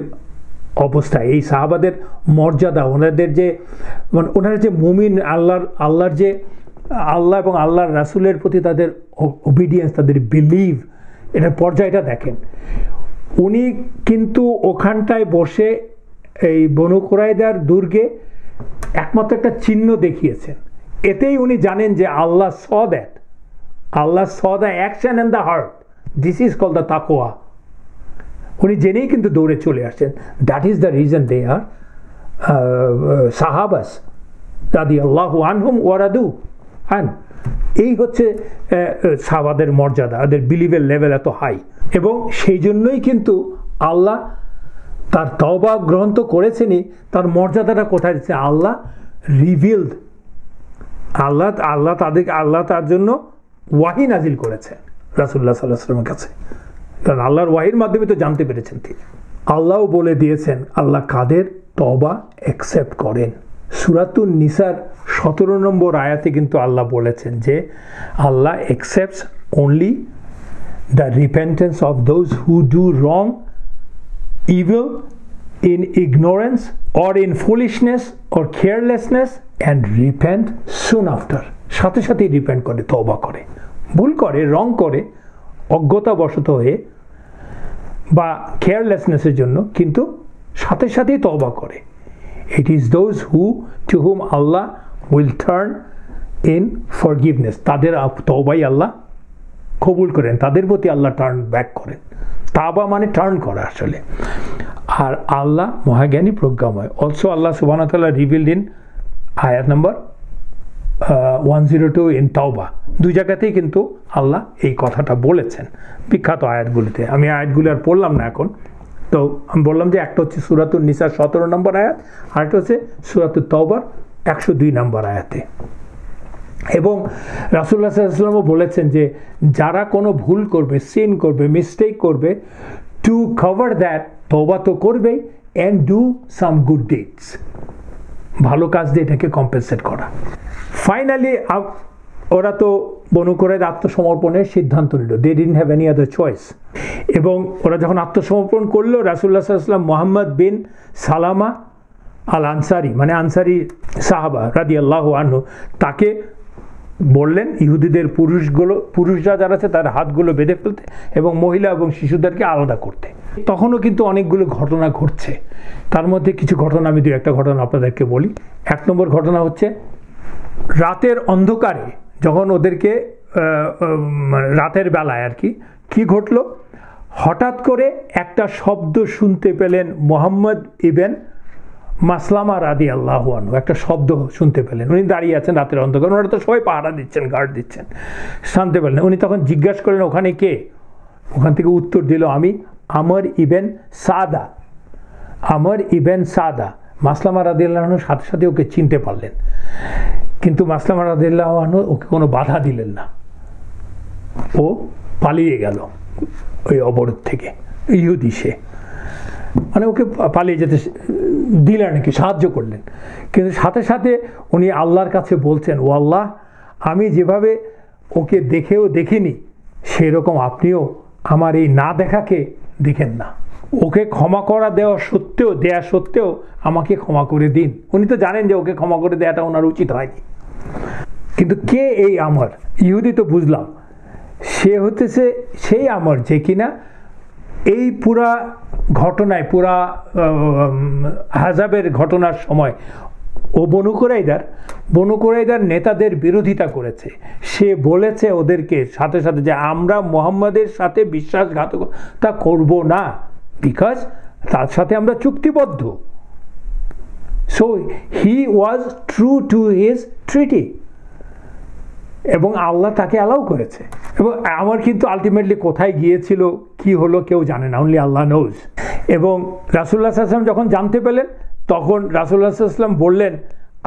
অবস্থা, এই সাহাবাদের মর্যাদা, ওনাদের যে ওনারা যে মুমিন, আল্লাহর যে আল্লাহ এবং আল্লাহর রাসূলের প্রতি তাদের ওবিডিয়েন্স, তাদের বিলিভ, এটার পর্যায়টা দেখেন। উনি কিন্তু ওখানটায় বসে এই বনু কুরাইজার দুর্গে একমাত্র একটা চিহ্ন দেখিয়েছেন, এতেই উনি জানেন যে Allah saw the action and the heart, this is called the তাকওয়া। উনি জেনেই কিন্তু দৌড়ে চলে আসছেন। That is the reason they are সাহাবাস রাদিয়াল্লাহু আনহুম ওয়া রাদু আন। এই হচ্ছে সাহাবাদের মর্যাদা, ওদের বিলিভের লেভেল এত হাই। এবং সেই জন্যই কিন্তু আল্লাহ তার তওবা গ্রহণ তো করেছেনই, তার মর্যাদাটা কোথায় দিচ্ছে? আল্লাহ রিভিলড, আল্লাহ তার জন্য ওয়াহি নাজিল করেছেন রাসূলুল্লাহ সাল্লাল্লাহু আলাইহি ওয়াসাল্লামের কাছে, কারণ আল্লাহর ওয়াহির মাধ্যমে তো জানতে পেরেছেন তিনি। আল্লাহও বলে দিয়েছেন আল্লাহ কাদের তওবা অ্যাকসেপ্ট করেন। সূরাতুন নিসার 17 নম্বর আয়াতে কিন্তু আল্লাহ বলেছেন যে Allah accepts only the repentance of those who do wrong, evil, in ignorance or in foolishness or carelessness and repent soon after. সাথে সাথেই রিপেন্ট করে, তওবা করে, ভুল করে, রং করে, অজ্ঞতাবশত হয়ে বা কেয়ারলেসনেসের জন্য, কিন্তু সাথে সাথেই তওবা করে। It is those to whom Allah will turn in forgiveness. তাদের তওবাই আল্লাহ কবুল করেন, তাদের প্রতি আল্লাহ টার্ন ব্যাক করেন। তাওবা মানে টার্ন করা আসলে। আর আল্লাহ মহাজ্ঞানী প্রজ্ঞাময়। অলসো আল্লাহ সুবহানাহু ওয়া তাআলা রিভিলড ইন আয়াত নাম্বার 102 ইন তাওবা। দুই জায়গাতেই কিন্তু আল্লাহ এই কথাটা বলেছেন বিখ্যাত আয়াতগুলিতে। আমি আয়াতগুলি আর পড়লাম না এখন, তো আমি বললাম যে একটা হচ্ছে সূরাতুন নিসার 17 নম্বর আয়াত, আরেকটা হচ্ছে সূরাতুত তাওবার 102 নম্বর আয়াতে। এবং রাসূলুল্লাহ সাল্লাল্লাহু আলাইহি ওয়াসাল্লামও বলেছেন যে যারা কোনো ভুল করবে, সিন করবে, মিস্টেক করবে, টু কভার দ্যাট, তওবা তো করবে, and do some good deeds, ভালো কাজ দিয়ে এটাকে কম্পেনসেট করা। ফাইনালি ওরা তো বনু কুরাইযা আত্মসমর্পণের সিদ্ধান্ত নিল, they didn't have any other choice. এবং ওরা যখন আত্মসমর্পণ করলো, রাসূলুল্লাহ সাল্লাল্লাহু আলাইহি ওয়াসাল্লাম মুহাম্মদ বিন সালামা আল আনসারি, মানে আনসারি সাহাবা রাদিয়াল্লাহু আনহু, তাকে বললেন ইহুদিদের পুরুষরা যারা আছে তার হাতগুলো বেঁধে ফেলতে এবং মহিলা এবং শিশুদেরকে আলাদা করতে। তখনও কিন্তু অনেকগুলো ঘটনা ঘটছে, তার মধ্যে কিছু ঘটনা আমি একটা ঘটনা আপনাদেরকে বলি। 1 নম্বর ঘটনা হচ্ছে, রাতের অন্ধকারে যখন ওদেরকে রাতের বেলায় আর কি ঘটলো, হঠাৎ করে একটা শব্দ শুনতে পেলেন মুহাম্মদ ইবেন মাসলামা রাদিয়াল্লাহু আনহু, একটা শব্দ শুনতে পেলেন। উনি দাঁড়িয়ে আছেন রাতের অন্ধকার, ওনারা তো সবাই পাহারা দিচ্ছেন, গার্ড দিচ্ছেন, শুনতে পেলেন। উনি তখন জিজ্ঞাসা করলেন ওখানে কে? ওখান থেকে উত্তর দিল, আমি আমর ইবেন সাদা। আমর ইবেন সাদা। মাসলামা রাদিয়াল্লাহু আনহু সাথে সাথে ওকে চিনতে পারলেন, কিন্তু মাসলামা রাদিয়াল্লাহু আনহু ওকে কোনো বাধা দিলেন না, ও পালিয়ে গেল ওই অবরোধ থেকে। ইহুদি সে, মানে ওকে পালিয়ে যেতে দিলেন নাকি, সাহায্য করলেন। কিন্তু সাথে সাথে উনি আল্লাহর কাছে বলছেন, ও আল্লাহ, আমি যেভাবে ওকে দেখেও দেখিনি সেরকম আপনিও আমার এই না দেখাকে দেখেন না। ওকে ক্ষমা করা দেওয়া সত্ত্বেও আমাকে ক্ষমা করে দিন। উনি তো জানেন যে ওকে ক্ষমা করে দেওয়াটা ওনার উচিত হয়নি। কিন্তু কে এই আমর? ইহুদি তো বুঝলাম, সে হতেছে সেই আমর যে কিনা এই পুরা ঘটনায়, পুরা আহজাবের ঘটনার সময় ও বনু কুরাইদার নেতাদের বিরোধিতা করেছে। সে বলেছে ওদেরকে সাথে সাথে যে আমরা মুহাম্মাদের সাথে বিশ্বাসঘাতকতা করব না, বিকজ তার সাথে আমরা চুক্তিবদ্ধ। So he was true to his treaty, এবং আল্লাহ তাকে অ্যালাউ করেছে। এবং আমার কিন্তু আলটিমেটলি কোথায় গিয়েছিল, কি হলো, কেউ জানে না, অনলি আল্লাহ নোজ। এবং রাসূলুল্লাহ সাল্লাল্লাহু আলাইহি ওয়াসাল্লাম যখন জানতে পেলেন, তখন রাসূলুল্লাহ সাল্লাল্লাহু আলাইহি ওয়াসাল্লাম বললেন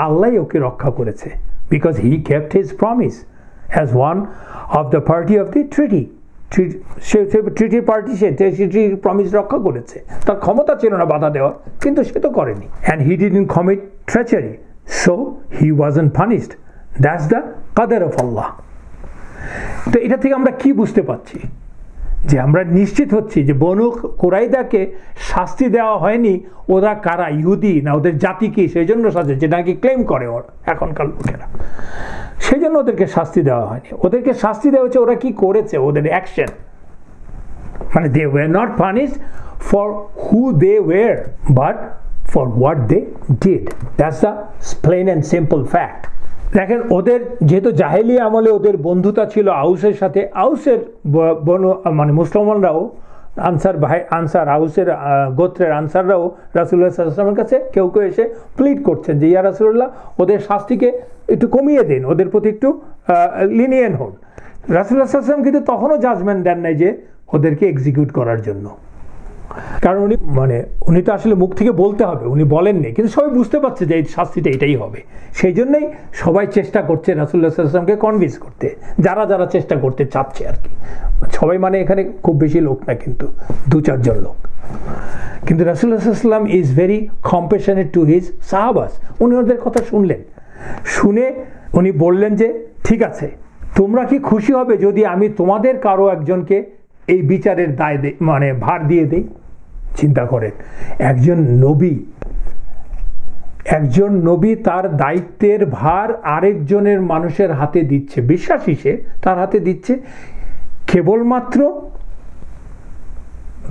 আল্লাহই ওকে রক্ষা করেছে, because he kept his promise as one of the party of the treaty. ট্রিটির পার্টি, সে ট্রিটির প্রমিস রক্ষা করেছে। তার ক্ষমতা ছিল না বাধা দেওয়ার, কিন্তু সে তো করেনি। And he didn't commit treachery, so he wasn't punished. That's the কাদার অফ আল্লাহ। তো এটা থেকে আমরা কি বুঝতে পারছি? যে আমরা নিশ্চিত হচ্ছি যে বনু কুরাইদাকে শাস্তি দেওয়া হয়নি ওরা কারা, ইহুদি না ওদের জাতি কি, সেই জন্য সাজে, যেটা নাকি ক্লেম করে এখনকার লোকেরা, সেই জন্য ওদেরকে শাস্তি দেওয়া হয়নি। ওদেরকে শাস্তি দেওয়া হচ্ছে ওরা কি করেছে, ওদের অ্যাকশন। মানে they were not punished for who they were, but for what they did. That's the plain and simple fact. দেখেন, ওদের যেহেতু জাহেলিয়া আমলে ওদের বন্ধুতা ছিল আউসের সাথে, আউসের মানে মুসলমানরাও, আউসের গোত্রের আনসাররাও রাসূলুল্লাহ সাল্লাল্লাহু আলাইহি ওয়াসাল্লামের কাছে কেউ এসে প্লিড করছেন যে ইয়া রাসূলুল্লাহ, ওদের শাস্তিকে একটু কমিয়ে দিন, ওদের প্রতি একটু লিনিয়েন্ট হন। রাসূলুল্লাহ সাল্লাল্লাহু আলাইহি ওয়াসাল্লাম কিন্তু তখনও জাজমেন্ট দেন নাই যে ওদেরকে এক্সিকিউট করার জন্য, কারণ উনি তো আসলে মুখ থেকে বলতে হবে, উনি বলেননি, কিন্তু সবাই বুঝতে পারছে যে এই শাস্তিটা এটাই হবে। সেই জন্যই সবাই চেষ্টা করছে রাসূলুল্লাহ সাল্লাল্লাহু আলাইহি ওয়াসাল্লামকে কনভিন্স করতে, যারা চেষ্টা করতে চাচ্ছে আর কি। সবাই মানে এখানে খুব বেশি লোক না, কিন্তু 2-4 জন লোক। কিন্তু রাসূলুল্লাহ সাল্লাল্লাহু আলাইহি ওয়াসাল্লাম is very compassionate to his সাহাবাস। উনি ওদের কথা শুনলেন, শুনে উনি বললেন যে ঠিক আছে, তোমরা কি খুশি হবে যদি আমি তোমাদের কারো একজনকে এই বিচারের দায় মানে ভার দিয়ে দেই? চিন্তা করেন, একজন নবী তার দায়িত্বের ভার আরেকজনের মানুষের হাতে দিচ্ছে, বিশ্বাসী সে তার হাতে দিচ্ছে, কেবলমাত্র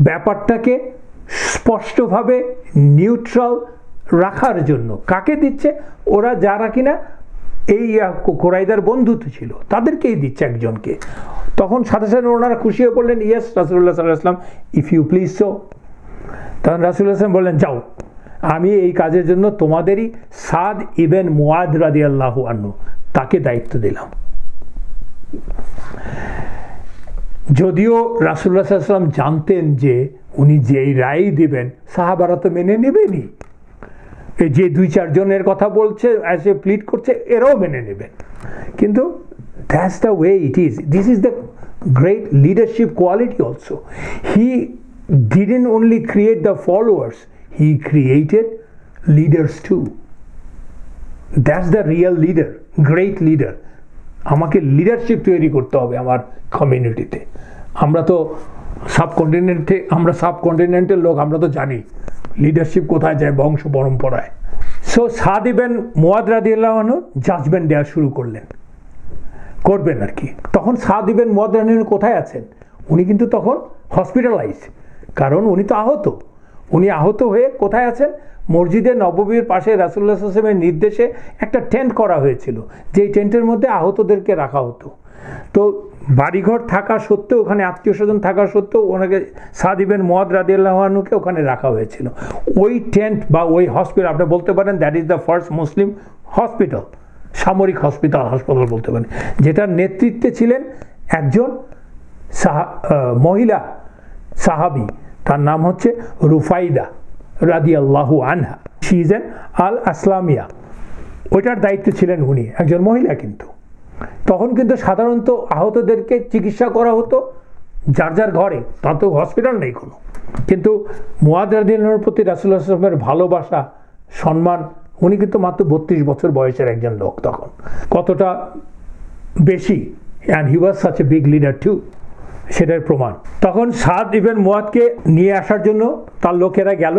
ব্যাপারটাকে স্পষ্টভাবে নিউট্রাল রাখার জন্য। কাকে দিচ্ছে? ওরা যারা কিনা এই কুরাইদার বন্ধু ছিল তাদেরকেই দিচ্ছে একজনকে। তখন সাথে সাথে ওনারা খুশি হয়ে বললেন ইয়েস রাসূলুল্লাহ সাল্লাল্লাহু আলাইহি ওয়াসাল্লাম, ইফ ইউ প্লিজ সো। তখন রাসূলুল্লাহ সাল্লাল্লাহু আলাইহি ওয়াসাল্লাম বললেন যাও, আমি এই কাজের জন্য তোমাদেরই সাদ ইবেন মুআদ রাদিয়াল্লাহু আনহু তাকে দায়িত্ব দিলাম। যদিও রাসূলুল্লাহ সাল্লাল্লাহু আলাইহি ওয়াসাল্লাম জানতেন যে উনি যেই রায় দিবেন সাহাবারা তো মেনে নেবেনই, এই যে 2-4 জনের কথা বলছে, এসে প্লিড করছে, এরাও মেনে নেবেন। কিন্তু that's the way it is. This is the great leadership quality also. He didn't only create the followers, he created leaders too. That's the real leader, great leader. আমাকে লিডারশিপ তৈরি করতে হবে আমার কমিউনিটিতে। আমরা তো সাবকন্টিনেন্টের লোক, আমরা তো জানি লিডারশিপ কোথায় যায়, বংশ পরম্পরায়। সো সাদ ইবনে মুআদ রাদিয়াল্লাহু আনহু জাজমেন্ট দেওয়া শুরু করবেন আর কি। তখন সাদ ইবনে মুআদ রাদিয়াল্লাহু আনহু কোথায় আছেন? উনি কিন্তু তখন হসপিটালাইজ, কারণ উনি তো আহত। উনি আহত হয়ে কোথায় আছেন? মসজিদে নববীর পাশে রাসূলুল্লাহ সাল্লাল্লাহু আলাইহি ওয়াসাল্লামের নির্দেশে একটা টেন্ট করা হয়েছিল, যেই টেন্টের মধ্যে আহতদেরকে রাখা হতো। তো বাড়িঘর থাকা সত্ত্বেও, ওখানে আত্মীয় স্বজন থাকা সত্ত্বেও ওনাকে সাদ ইবনে মুআদ রাদিয়াল্লাহু আনহুকে ওখানে রাখা হয়েছিল। ওই টেন্ট বা ওই হসপিটাল, আপনি বলতে পারেন that is the first Muslim hospital, সামরিক হাসপাতাল বলতে পারেন, যেটার নেতৃত্বে ছিলেন একজন মহিলা সাহাবী, তার নাম হচ্ছে রুফাইদা রাদিয়াল্লাহু আনহা। শি ইজ এন আল আসলামিয়া। ওইটার দায়িত্বে ছিলেন উনি, একজন মহিলা। কিন্তু তখন কিন্তু সাধারণত আহতদেরকে চিকিৎসা করা হতো যার যার ঘরে, তার তো হসপিটাল নেই কোনো। কিন্তু মুআদ রাদিয়াল্লাহু আনহুর প্রতি রাসূলুল্লাহ সাল্লাল্লাহু আলাইহি ওয়াসাল্লামের ভালোবাসা, সম্মান, উনি কিন্তু মাত্র 32 বছর বয়সের একজন লোক, তখন কতটা বেশি। And he was such a big leader too, সেটার প্রমাণ। তখন সাদ ইবনে মুআদকে নিয়ে আসার জন্য তার লোকেরা গেল।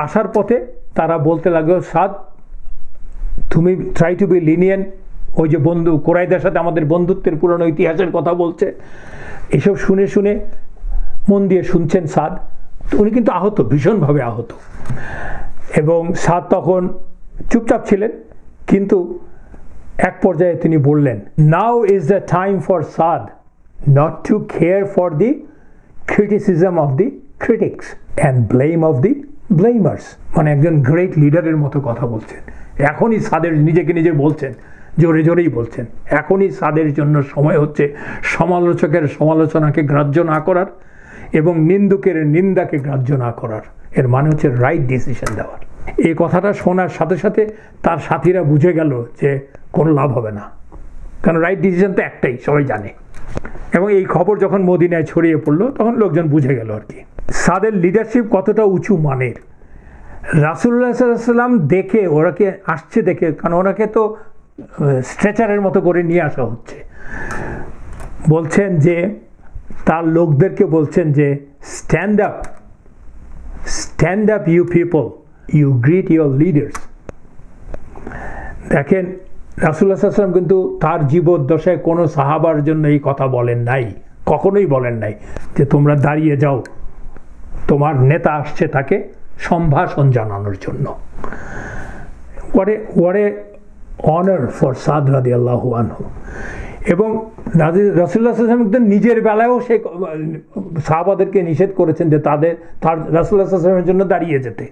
আসার পথে তারা বলতে লাগলো, সাদ তুমি ট্রাই টু বি লিনিয়েন্ট। ওই যে বন্ধু কুরাইদের সাথে আমাদের বন্ধুত্বের পুরনো ইতিহাসের কথা বলছে, এসব শুনে শুনে মন দিয়ে শুনছেন সাদ। উনি কিন্তু আহত, ভীষণভাবে আহত, এবং সাদ তখন চুপচাপ ছিলেন। কিন্তু এক পর্যায়ে তিনি বললেন, now is the time for Saad not to care for the criticism of the critics and blame of the blamers। মানে একজন গ্রেট লিডারের মতো কথা বলছেন। এখনই সাদের, নিজেকে নিজে বলছেন, জোরে জোরেই বলছেন, এখনই সাদের জন্য সময় হচ্ছে সমালোচকের সমালোচনাকে গ্রাহ্য না করার এবং নিন্দুকের নিন্দাকে গ্রাহ্য না করার। এর মানে হচ্ছে রাইট ডিসিশন দেওয়ার। এই কথাটা শোনার সাথে সাথে তার সাথীরা বুঝে গেল যে কোনো লাভ হবে না, কারণ রাইট ডিসিশন তো একটাই, সবাই জানে। এবং এই খবর যখন মদিনায় ছড়িয়ে পড়লো, তখন লোকজন বুঝে গেল আর কি সাদের লিডারশিপ কতটা উঁচু মানের। রাসূলুল্লাহ সাল্লাল্লাহু আলাইহি ওয়াসাল্লাম দেখে, ওরাকে আসছে দেখে, কারণ ওনাকে তো স্ট্রেচারের মতো করে নিয়ে আসা হচ্ছে, বলছেন যে তার লোকদেরকে বলছেন যে stand up you people, you greet your leaders. দেখেন রাসূলুল্লাহ সাল্লাল্লাহু আলাইহি ওয়াসাল্লাম কিন্তু তার জীবদ্দশায় কোনো সাহাবার জন্য এই কথা বলেন নাই, কখনোই বলেন নাই যে তোমরা দাঁড়িয়ে যাও, তোমার নেতা আসছে তাকে সম্ভাষণ জানানোর জন্য। what a honor for সাদ রাদিয়াল্লাহু আনহু। এবং রাসূলুল্লাহ সাল্লাল্লাহু আলাইহি ওয়াসাল্লাম নিজের বেলায়ও সে সাহাবাদেরকে নিষেধ করেছেন যে তার রাসূলুল্লাহ সাল্লাল্লাহু আলাইহি ওয়াসাল্লামের জন্য দাঁড়িয়ে যেতে।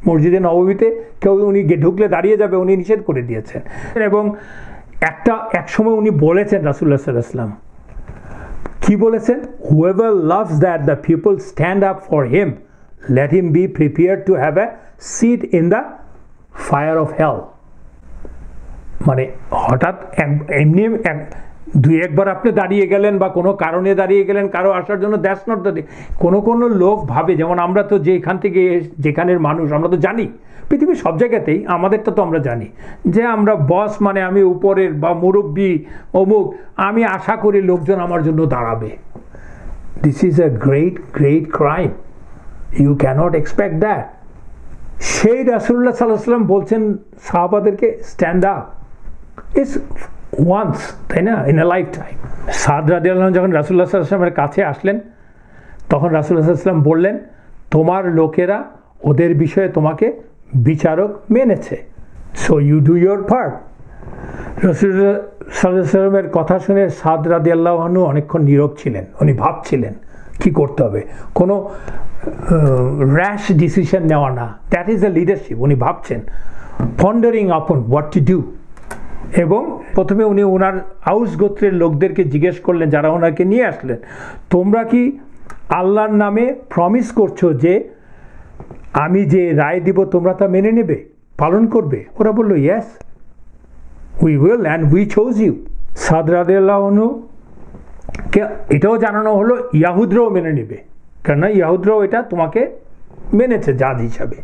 মসজিদে নববীতে কেউ উনি ঢুকলে দাঁড়িয়ে যাবে, উনি নিষেধ করে দিয়েছেন। এবং এক সময় উনি বলেছেন রাসূলুল্লাহ সাল্লাল্লাহু আলাইহি ওয়াসাল্লাম কি বলেছেন? whoever loves that the people stand up for him, let him be prepared to have a seat in the fire of hell। মানে হঠাৎ এমনি দুই একবার আপনি দাঁড়িয়ে গেলেন বা কোনো কারণে দাঁড়িয়ে গেলেন কারো আসার জন্য, দ্যাটস নট দ্য। কোনো লোক ভাবে, যেমন আমরা তো যেখান থেকে যেখানের মানুষ, আমরা তো জানি পৃথিবীর সব জায়গাতেই, আমাদেরটা তো আমরা জানি যে আমরা বস, মানে আমি উপরের বা মুরব্বী অমুক, আমি আশা করি লোকজন আমার জন্য দাঁড়াবে। This is a great crime, you can't expect that. সেই রাসূলুল্লাহ সাল্লাল্লাহু আলাইহি ওয়াসাল্লাম বলছেন সাহাবাদেরকে স্ট্যান্ড আপ, ইটস ওয়ান্স, তাই না, ইন এ লাইফ টাইম। সাদ রাদিয়াল্লাহু আনহু যখন রাসূলুল্লাহ সাল্লাল্লাহু আলাইহি ওয়াসাল্লামের কাছে আসলেন, তখন রাসূলুল্লাহ সাল্লাল্লাহু আলাইহি ওয়াসাল্লাম বললেন, তোমার লোকেরা ওদের বিষয়ে তোমাকে বিচারক মেনেছে, so you do your part. রাসূলুল্লাহ সাল্লাল্লাহু আলাইহি ওয়াসাল্লামের কথা শুনে সাদ রাদিয়াল্লাহু আনহু অনেকক্ষণ নীরব ছিলেন। উনি ভাবছিলেন কি করতে হবে, কোনো র্যাশ ডিসিশন নেওয়া না, দ্যাট ইজ দ্য লিডারশিপ। উনি ভাবছেন, পন্ডারিং আপন হোয়াট টু ডু। এবং প্রথমে উনি ওনার আউস গোত্রের লোকদেরকে জিজ্ঞেস করলেন, যারা ওনাকে নিয়ে আসলেন, তোমরা কি আল্লাহর নামে প্রমিস করছো যে আমি যে রায় দিব তোমরা তা মেনে নেবে, পালন করবে? ওরা বলল, yes we will and we chose you. Saad রাদিয়াল্লাহু আনহু কে এটাও জানানো হলো ইয়াহুদরাও মেনে নেবে, কেননা ইয়াহুদরাও এটা তোমাকে মেনেছে জাজ হিসাবে।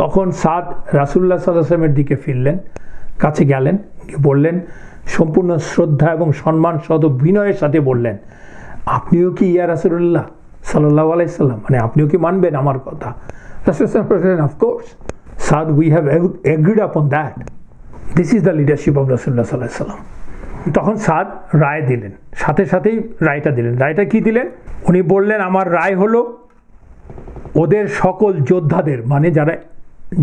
তখন সাদ রাসূলুল্লাহ সাল্লাল্লাহু আলাইহি ওয়াসাল্লামের দিকে ফিরলেন, কাছে গেলেন, বললেন, সম্পূর্ণ শ্রদ্ধা এবং সম্মান সদ বিনয়ের সাথে বললেন, আপনিও কি ইয়া রাসূলুল্লাহ সাল্লাল্লাহু আলাইহি সাল্লাম, মানে আপনিও কি মানবেন আমার কথা? রাসূলুল্লাহ বললেন, of course Saad, we have agreed upon that. This is the leadership of রাসূলুল্লাহ সাল্লাল্লাহু আলাইহি সাল্লাম। তখন সাদ রায় দিলেন, সাথে সাথেই রায়টা দিলেন। রায়টা কি দিলেন? উনি বললেন, আমার রায় হলো ওদের সকল যোদ্ধাদের, মানে যারা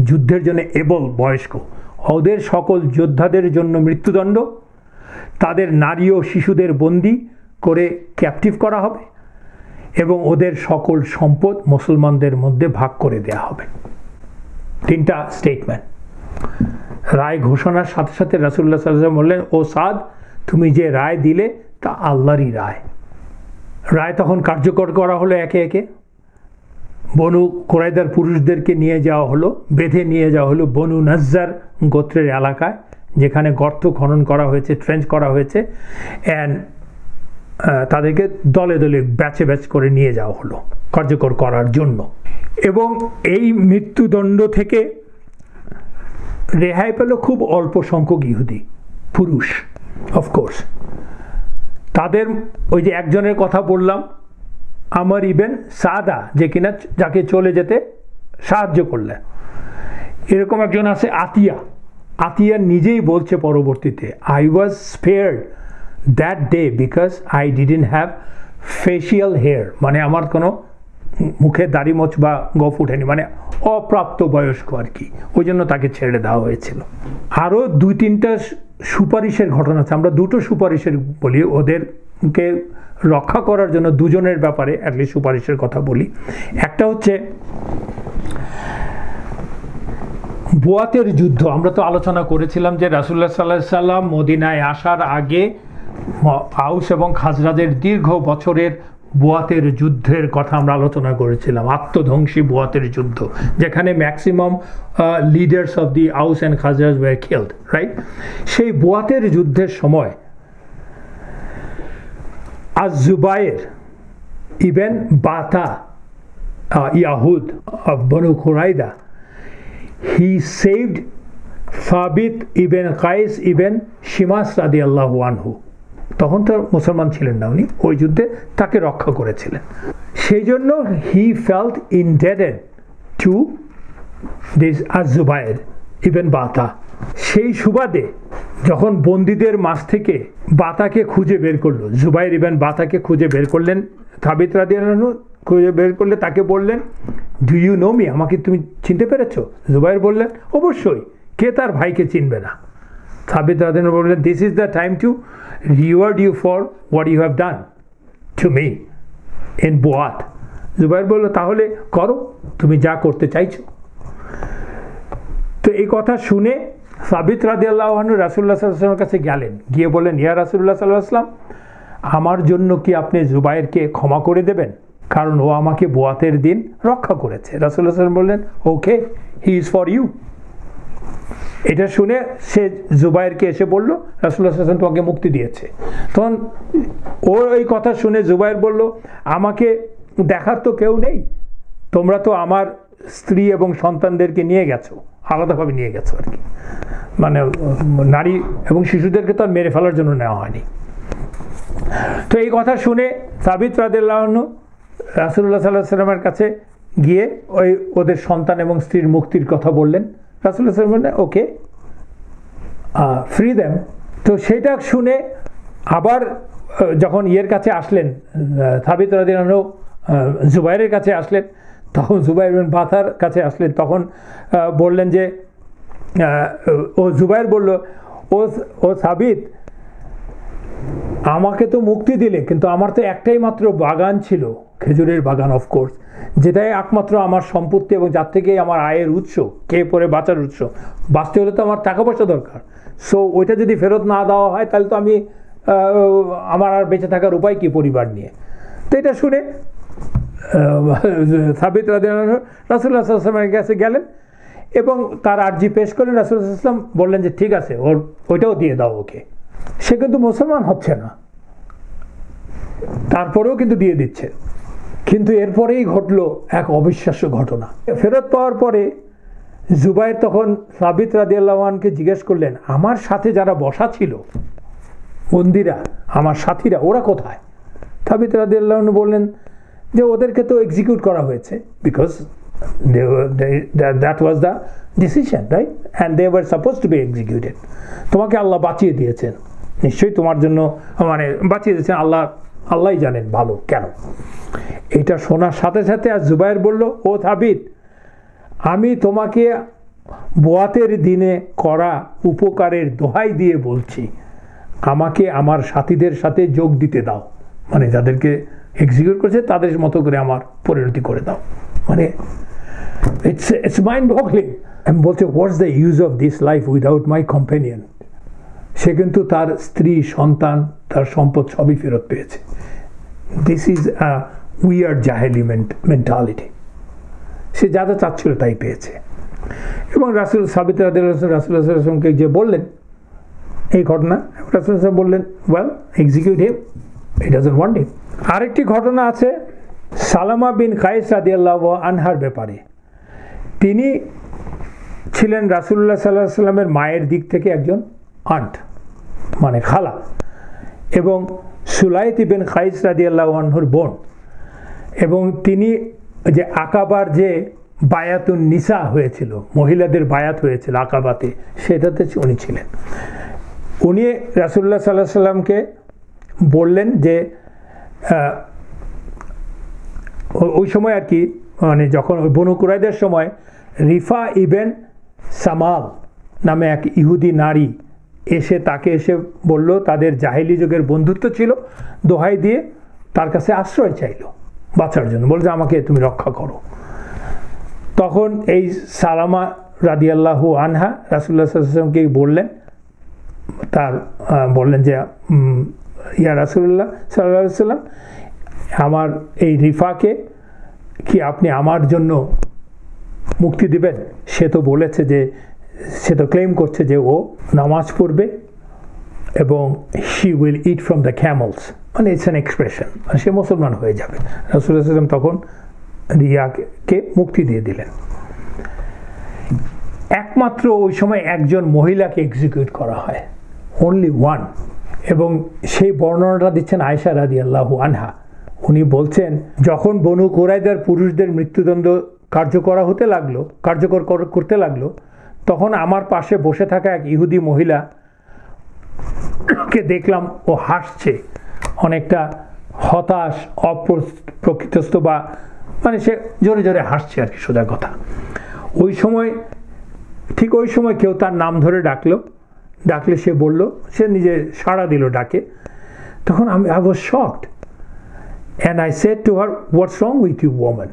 যুদ্ধের জন্য এবল, বয়স্ক, ওদের সকল যোদ্ধাদের জন্য মৃত্যুদণ্ড, তাদের নারী ও শিশুদের বন্দি করে ক্যাপটিভ করা হবে এবং ওদের সকল সম্পদ মুসলমানদের মধ্যে ভাগ করে দেয়া হবে। 3টা স্টেটমেন্ট। রায় ঘোষণার সাথে সাথে রাসূলুল্লাহ সাল্লাল্লাহু আলাইহি ওয়াসাল্লাম বললেন, ও সাদ, তুমি যে রায় দিলে তা আল্লাহরই রায়। রায় তখন কার্যকর করা হলো। একে একে বনু কুরাইদার পুরুষদেরকে নিয়ে যাওয়া হলো, বেঁধে নিয়ে যাওয়া হলো বনু নাজ্জার গোত্রের এলাকায়, যেখানে গর্ত খনন করা হয়েছে, ট্রেঞ্চ করা হয়েছে, অ্যান্ড তাদেরকে দলে দলে ব্যাচে ব্যাচ করে নিয়ে যাওয়া হলো কার্যকর করার জন্য। এবং এই মৃত্যুদণ্ড থেকে রেহাই পেল খুব অল্প সংখ্যক ইহুদি পুরুষ। অফকোর্স তাদের ওই যে একজনের কথা বললাম, আমর ইবেন সাদা, যে কিনা যাকে চলে যেতে সাহায্য করলে, এরকম একজন আছে আতিয়া। আতিয়া নিজেই বলছে পরবর্তীতে, I was spared that day because I didn't have facial hair, মানে আমার কোনো মুখে দাড়ি মোচ বা গোঁফ উঠেনি, মানে অপ্রাপ্ত বয়স্ক আর কি, ওই জন্য তাকে ছেড়ে দেওয়া হয়েছিল। আরও 2-3টা সুপারিশের ঘটনা আছে, আমরা 2টো সুপারিশের বলি, ওদেরকে রক্ষা করার জন্য দুজনের ব্যাপারে অ্যাটলিস্ট সুপারিশের কথা বলি। একটা হচ্ছে বুয়াতের যুদ্ধ। আমরা তো আলোচনা করেছিলাম যে রাসূলুল্লাহ সাল্লাল্লাহু আলাইহি সাল্লাম মদিনায় আসার আগে আউস এবং খাজরাজের দীর্ঘ বছরের বুয়াতের যুদ্ধের কথা আমরা আলোচনা করেছিলাম, আত্মধ্বংসী বুয়াতের যুদ্ধ, যেখানে maximum leaders of the Aus and Khazraj were killed, right? সেই বুয়াতের যুদ্ধের সময় আজ-জুবায়ের ইবেন বাতা ইয়াহুদ অফ বনু কুরাইদা, হি সেভড সাবিত ইবেন কাইস ইবেন শিমাস রাদিয়াল্লাহু আনহু। তখন তো মুসলমান ছিলেন না উনি, ওই যুদ্ধে তাকে রক্ষা করেছিলেন। সেই জন্য he felt indebted to this আজ-জুবায়ের ইবেন বাতা। সেই সুবাদে যখন বন্দীদের মাঝ থেকে বাতাকে খুঁজে বের করলো, জুবায়ের ইবেন বাতাকে খুঁজে বের করলেন, সাবিত রাদিয়াল্লাহু আনহু খুঁজে বের করলে তাকে বললেন, ডু ইউ নো মি, আমাকে তুমি চিনতে পেরেছো? জুবায়ের বললেন, অবশ্যই, কে তার ভাইকে চিনবে না। সাবিত রাদিয়াল্লাহু আনহু বললেন, this is the time to reward you for what you have done to me in Buath. Zubayr বলল, তাহলে করো, তুমি যা করতে চাইছো। তো এই কথা শুনে সাবিত রাদিয়াল্লাহু আনহু রাসূলুল্লাহ সাল্লাল্লাহু আলাইহি ওয়াসাল্লামের কাছে গেলেন, গিয়ে বললেন, ইয়া রাসূলুল্লাহ সাল্লাল্লাহু আলাইহি ওয়াসাল্লাম, আমার জন্য কি আপনি জুবায়েরকে ক্ষমা করে দেবেন? কারণ ও আমাকে বুয়াতের দিন রক্ষা করেছে। রাসূলুল্লাহ সাল্লাল্লাহু আলাইহি ওয়াসাল্লাম বললেন, ওকে, হি ইজ ফর ইউ। এটা শুনে সে জুবায়েরকে এসে বলল, রাসূলুল্লাহ সাল্লাল্লাহু আলাইহি ওয়াসাল্লাম তোমাকে মুক্তি দিয়েছে। তখন ওর এই কথা শুনে জুবায়ের বলল, আমাকে দেখার তো কেউ নেই, তোমরা তো আমার স্ত্রী এবং সন্তানদেরকে নিয়ে গেছো, আলাদাভাবে নিয়ে গেছো আর কি, মানে নারী এবং শিশুদেরকে তো আর মেরে ফেলার জন্য নেওয়া হয়নি। তো এই কথা শুনে সাবিত রাদিয়াল্লাহু আনহু রাসূলুল্লাহ সাল্লাল্লাহু আলাইহি ওয়াসাল্লামের কাছে গিয়ে ওদের সন্তান এবং স্ত্রীর মুক্তির কথা বললেন। রাসূলুল্লাহ সাল্লাল্লাহু আলাইহি ওয়াসাল্লাম বললেন, ওকে, ফ্রি দেম। তো সেটা শুনে আবার যখন ইয়ের কাছে আসলেন, সাবিত রাদিয়াল্লাহু আনহু জুবায়েরের কাছে আসলেন, তখন জুবায়ের বিন বাতার কাছে আসলেন, তখন বললেন যে, ও জুবায়ের বলল, ও সাবিত, আমাকে তো মুক্তি দিলে, কিন্তু আমার তো একটাই মাত্র বাগান ছিল, খেজুরের বাগান, অফকোর্স, যেটাই একমাত্র আমার সম্পত্তি এবং যার থেকেই আমার আয়ের উৎস, খেয়ে পরে বাঁচার উৎস। বাঁচতে হলে তো আমার টাকা পয়সা দরকার। সো ওইটা যদি ফেরত না দেওয়া হয়, তাহলে তো আমি আমার আর বেঁচে থাকার উপায় কি পরিবার নিয়ে? তো এটা শুনে সাবিত রাদিয়াল্লাহু আনহু রাসূলুল্লাহ সাল্লাল্লাহু আলাইহি ওয়াসাল্লামের কাছে গেলেন এবং তার আর্জি পেশ করেন। রাসূলুল্লাহ সাল্লাল্লাহু আলাইহি ওয়াসাল্লাম বললেন যে, ঠিক আছে, ওইটাও দিয়ে দাও ওকে। সে কিন্তু মুসলমান হচ্ছে না, তারপরেও কিন্তু দিয়ে দিচ্ছে। কিন্তু এরপরেই ঘটলো এক অবিশ্বাস্য ঘটনা। ফেরত পাওয়ার পরে জুবাইর তখন সাবিত রাদিয়াল্লাহু আনহুকে জিজ্ঞেস করলেন, আমার সাথে যারা বসা ছিল বন্দিরা, আমার সাথীরা, ওরা কোথায়? সাবিত রাদিয়াল্লাহু আনহু বললেন যে ওদেরকে তো এক্সিকিউট করা হয়েছে, because that was the decision, right, and they were suppose to be executed. তোমাকে আল্লাহ বাঁচিয়ে দিয়েছেন, নিশ্চয়ই তোমার জন্য মানে বাঁচিয়ে দিয়েছেন, আল্লাহই জানেন ভালো কেন। এটা শোনার সাথে সাথে আর জুবাইর বলল, ও সাবিত, আমি তোমাকে বোয়াতের দিনে করা উপকারের দোহাই দিয়ে বলছি, আমাকে আমার সাথীদের সাথে যোগ দিতে দাও, মানে যাদেরকে এক্সিকিউট করেছে তাদের মতো করে আমার পরিণতি করে দাও। মানে ইটস মাইন্ড বগলিং। আমি বলছি, what's the use of this life without my companion? সে কিন্তু তার স্ত্রী, সন্তান, তার সম্পদ সবই ফেরত পেয়েছে। দিস ইজ আ উইয়ার্ড জাহেলি মেন্টালিটি। সে যা যা চাচ্ছিল তাই পেয়েছে। এবং রাসূল সাবিত রাসূলকে যে বললেন এই ঘটনা, রাসূল বললেন, well, execute him, he doesn't want হিম। আরেকটি ঘটনা আছে সালামা বিন কায়েস রাদিয়াল্লাহু আনহার ব্যাপারে। তিনি ছিলেন রাসূলুল্লাহ সাল্লাল্লাহু আলাইহি ওয়াসাল্লামের মায়ের দিক থেকে একজন আন্ট, মানে খালা, এবং সুলাইত ইবনে কায়েস রাদিয়াল্লাহু আনহুর বোন। এবং তিনি যে আকাবার যে বায়াতুন নিসা হয়েছিল, মহিলাদের বায়াত হয়েছিল আকাবাতে, সেটাতে উনি ছিলেন। উনি রাসূলুল্লাহ সাল্লাল্লাহু আলাইহি ওয়াসাল্লামকে বললেন যে ওই সময় আর কি, মানে যখন ওই বনু কুরাইদের সময় রিফা ইবেন সামাল নামে এক ইহুদি নারী তাকে এসে বলল, তাদের জাহেলি যুগের বন্ধুত্ব ছিল, দোহাই দিয়ে তার কাছে আশ্রয় চাইল বাঁচার জন্য, বলছে আমাকে তুমি রক্ষা করো। তখন এই সালামা রাদিয়াল্লাহু আনহা রাসূলুল্লাহ সাল্লাল্লাহু আলাইহি ওয়াসাল্লামকে বললেন যে ইয়া রাসূলুল্লাহ সাল্লাল্লাহু আলাইহি ওয়াসাল্লাম, আমার এই রিফাকে কি আপনি আমার জন্য মুক্তি দিবেন? সে তো বলেছে যে, সে তো ক্লেম করছে যে ও নামাজ পড়বে এবং she will it from the CAMELS, মানে ইটস অ্যান এক্সপ্রেশন, সে মুসলমান হয়ে যাবে। রাসূলুল্লাহ সাল্লাল্লাহু আলাইহি ওয়াসাল্লাম তখন রিয়াকে মুক্তি দিয়ে দিলেন। একমাত্র ওই সময় একজন মহিলাকে এক্সিকিউট করা হয়, অনলি ওয়ান, এবং সেই বর্ণনাটা দিচ্ছেন আয়েশা রাদিয়াল্লাহু আনহা। উনি বলছেন, যখন বনু কুরাইদার পুরুষদের মৃত্যুদণ্ড কার্যকর করতে লাগলো, তখন আমার পাশে বসে থাকা এক ইহুদি মহিলাকে দেখলাম, ও হাসছে, অনেকটা হতাশ, অপ্রকৃতস্থ, বা মানে সে জোরে জোরে হাসছে আর কি, সোজা কথা। ঠিক ওই সময় কেউ তার নাম ধরে ডাকলে সে বলল, সে নিজে সাড়া দিল ডাকে। তখন I was shocked and I said to her, what's wrong with you, woman?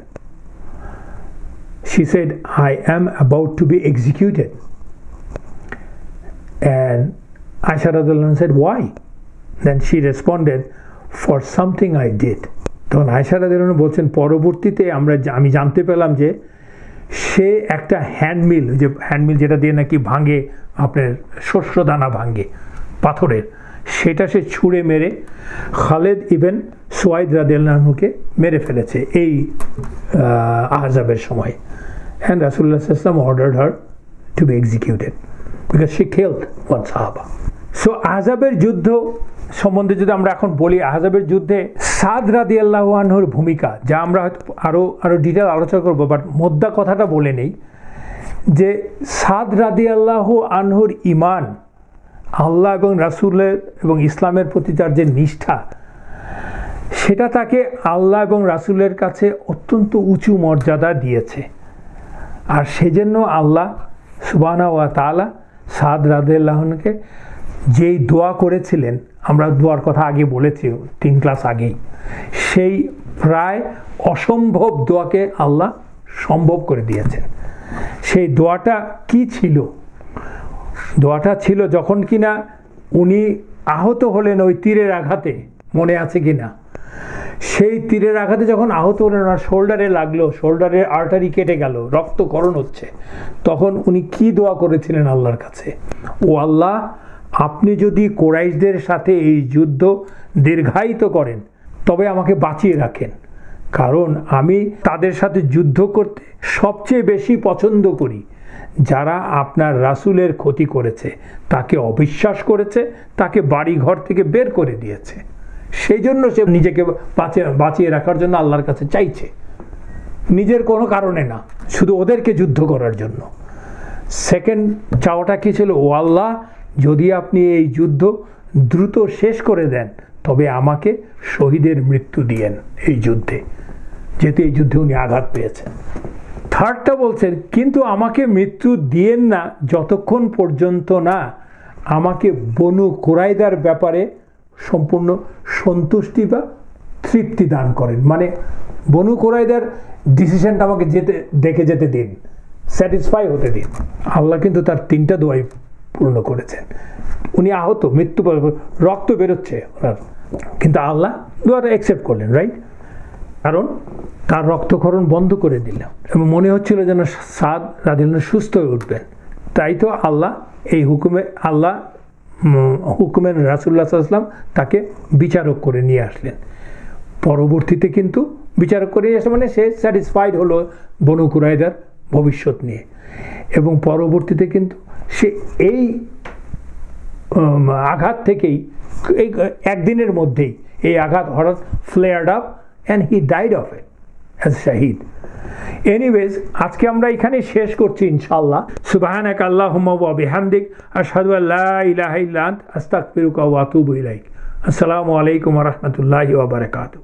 She said, I am about to be executed. And Aisha radhiyallahu anha said, why? Then she responded, for something I did. তখন আয়েশা রাদিয়াল্লাহু আনহা বলছেন, পরবর্তীতে আমি জানতে পেলাম যে সে একটা হ্যান্ডমিল যেটা দিয়ে নাকি ভাঙে, আপনার শস্য দানা ভাঙে পাথরের, সেটা সে ছুঁড়ে মেরে খালেদ ইবেন সুয়াইদ রাদিয়াল্লাহু আনহুকে মেরে ফেলেছে এই আহজাবের সময়। And Rasulullah sallallahu alaihi wasallam ordered her to be executed because she killed one Sahaba. So আহজাবের যুদ্ধ সম্বন্ধে যদি আমরা এখন বলি, আহজাবের যুদ্ধে সাদ রাদিয়াল্লাহু আনহুর ভূমিকা, যা আমরা হয়তো আরো ডিটেল আলোচনা করবো, বাট মোদ্দা কথাটা বলে নেই যে সাদ রাদিয়াল্লাহু আনহুর ঈমান, আল্লাহ এবং রাসূলের এবং ইসলামের প্রতি তার যে নিষ্ঠা, সেটা তাকে আল্লাহ এবং রাসূলের কাছে অত্যন্ত উঁচু মর্যাদা দিয়েছে। আর সেজন্য আল্লাহ সুবহানাহু ওয়া তাআলা সাদ রাদিয়াল্লাহু আনহুকে যেই দোয়া করেছিলেন, আমরা দোয়ার কথা আগে বলেছি 3 ক্লাস আগেই, সেই প্রায় অসম্ভব দোয়াকে আল্লাহ সম্ভব করে দিয়েছেন। সেই দোয়াটা কি ছিল? দোয়াটা ছিল যখন কিনা উনি আহত হলেন ওই তীরের আঘাতে, মনে আছে কিনা? সেই তীরের আঘাতে যখন আহত হলেন, ওনার শোল্ডারে লাগলো, শোল্ডারের আর্টারি কেটে গেল, রক্তক্ষরণ হচ্ছে, তখন উনি কি দোয়া করেছিলেন আল্লাহর কাছে? ও আল্লাহ, আপনি যদি কুরাইশদের সাথে এই যুদ্ধ দীর্ঘায়িত করেন তবে আমাকে বাঁচিয়ে রাখেন, কারণ আমি তাদের সাথে যুদ্ধ করতে সবচেয়ে বেশি পছন্দ করি যারা আপনার রাসূলের ক্ষতি করেছে, তাকে অবিশ্বাস করেছে, তাকে বাড়ি ঘর থেকে বের করে দিয়েছে, সেই জন্য সে নিজেকে বাঁচিয়ে রাখার জন্য আল্লাহর কাছে চাইছে, নিজের কোনো কারণে না, শুধু ওদেরকে যুদ্ধ করার জন্য। সেকেন্ড চাওয়াটা কি ছিল? ও আল্লাহ, যদি আপনি এই যুদ্ধ দ্রুত শেষ করে দেন তবে আমাকে শহীদের মৃত্যু দিয়েন এই যুদ্ধে, যেহেতু এই যুদ্ধে উনি আঘাত পেয়েছেন। থার্ডটা বলছেন, কিন্তু আমাকে মৃত্যু দিয়েন না যতক্ষণ পর্যন্ত না আমাকে বনু কুরাইদার ব্যাপারে সম্পূর্ণ সন্তুষ্টি বা তৃপ্তি দান করেন, মানে বনু কুরাইদার ডিসিশনটা আমাকে দেখে যেতে দিন, স্যাটিসফাই হতে দিন। আল্লাহ কিন্তু তার 3টা দোয়াই পূর্ণ করেছেন। উনি আহত, মৃত্যু, রক্ত বেরোচ্ছে ওনার, কিন্তু আল্লাহ দোয়াটা অ্যাকসেপ্ট করলেন, রাইট? কারণ তার রক্তক্ষরণ বন্ধ করে দিলাম এবং মনে হচ্ছিল যেন সাদ রাদিয়াল্লাহু আনহু সুস্থ হয়ে উঠবেন। তাই তো আল্লাহ এই হুকুমের রাসূলুল্লাহ সাল্লাল্লাহু আলাইহি ওয়াসাল্লাম তাকে বিচারক করে নিয়ে আসলেন। পরবর্তীতে কিন্তু বিচারক করে নিয়ে আসলে মানে সে স্যাটিসফাইড হলো বনু কুরাইদার ভবিষ্যৎ নিয়ে, এবং পরবর্তীতে কিন্তু সে এই আঘাত থেকেই, এই একদিনের মধ্যেই এই আঘাত হঠাৎ flared up and he died of it as shahid. Anyways, আজকে আমরা এখানে শেষ করছি ইনশাআল্লাহ। সুবহানাকা আল্লাহুম্মা ওয়া বিহামদিক আশহাদু আল্লা ইলাহা ইল্লা আনতা আস্তাগফিরুকা ওয়া আতুবু ইলাইক। আসসালামু আলাইকুম ওয়া রাহমাতুল্লাহি ওয়া বারাকাতুহু।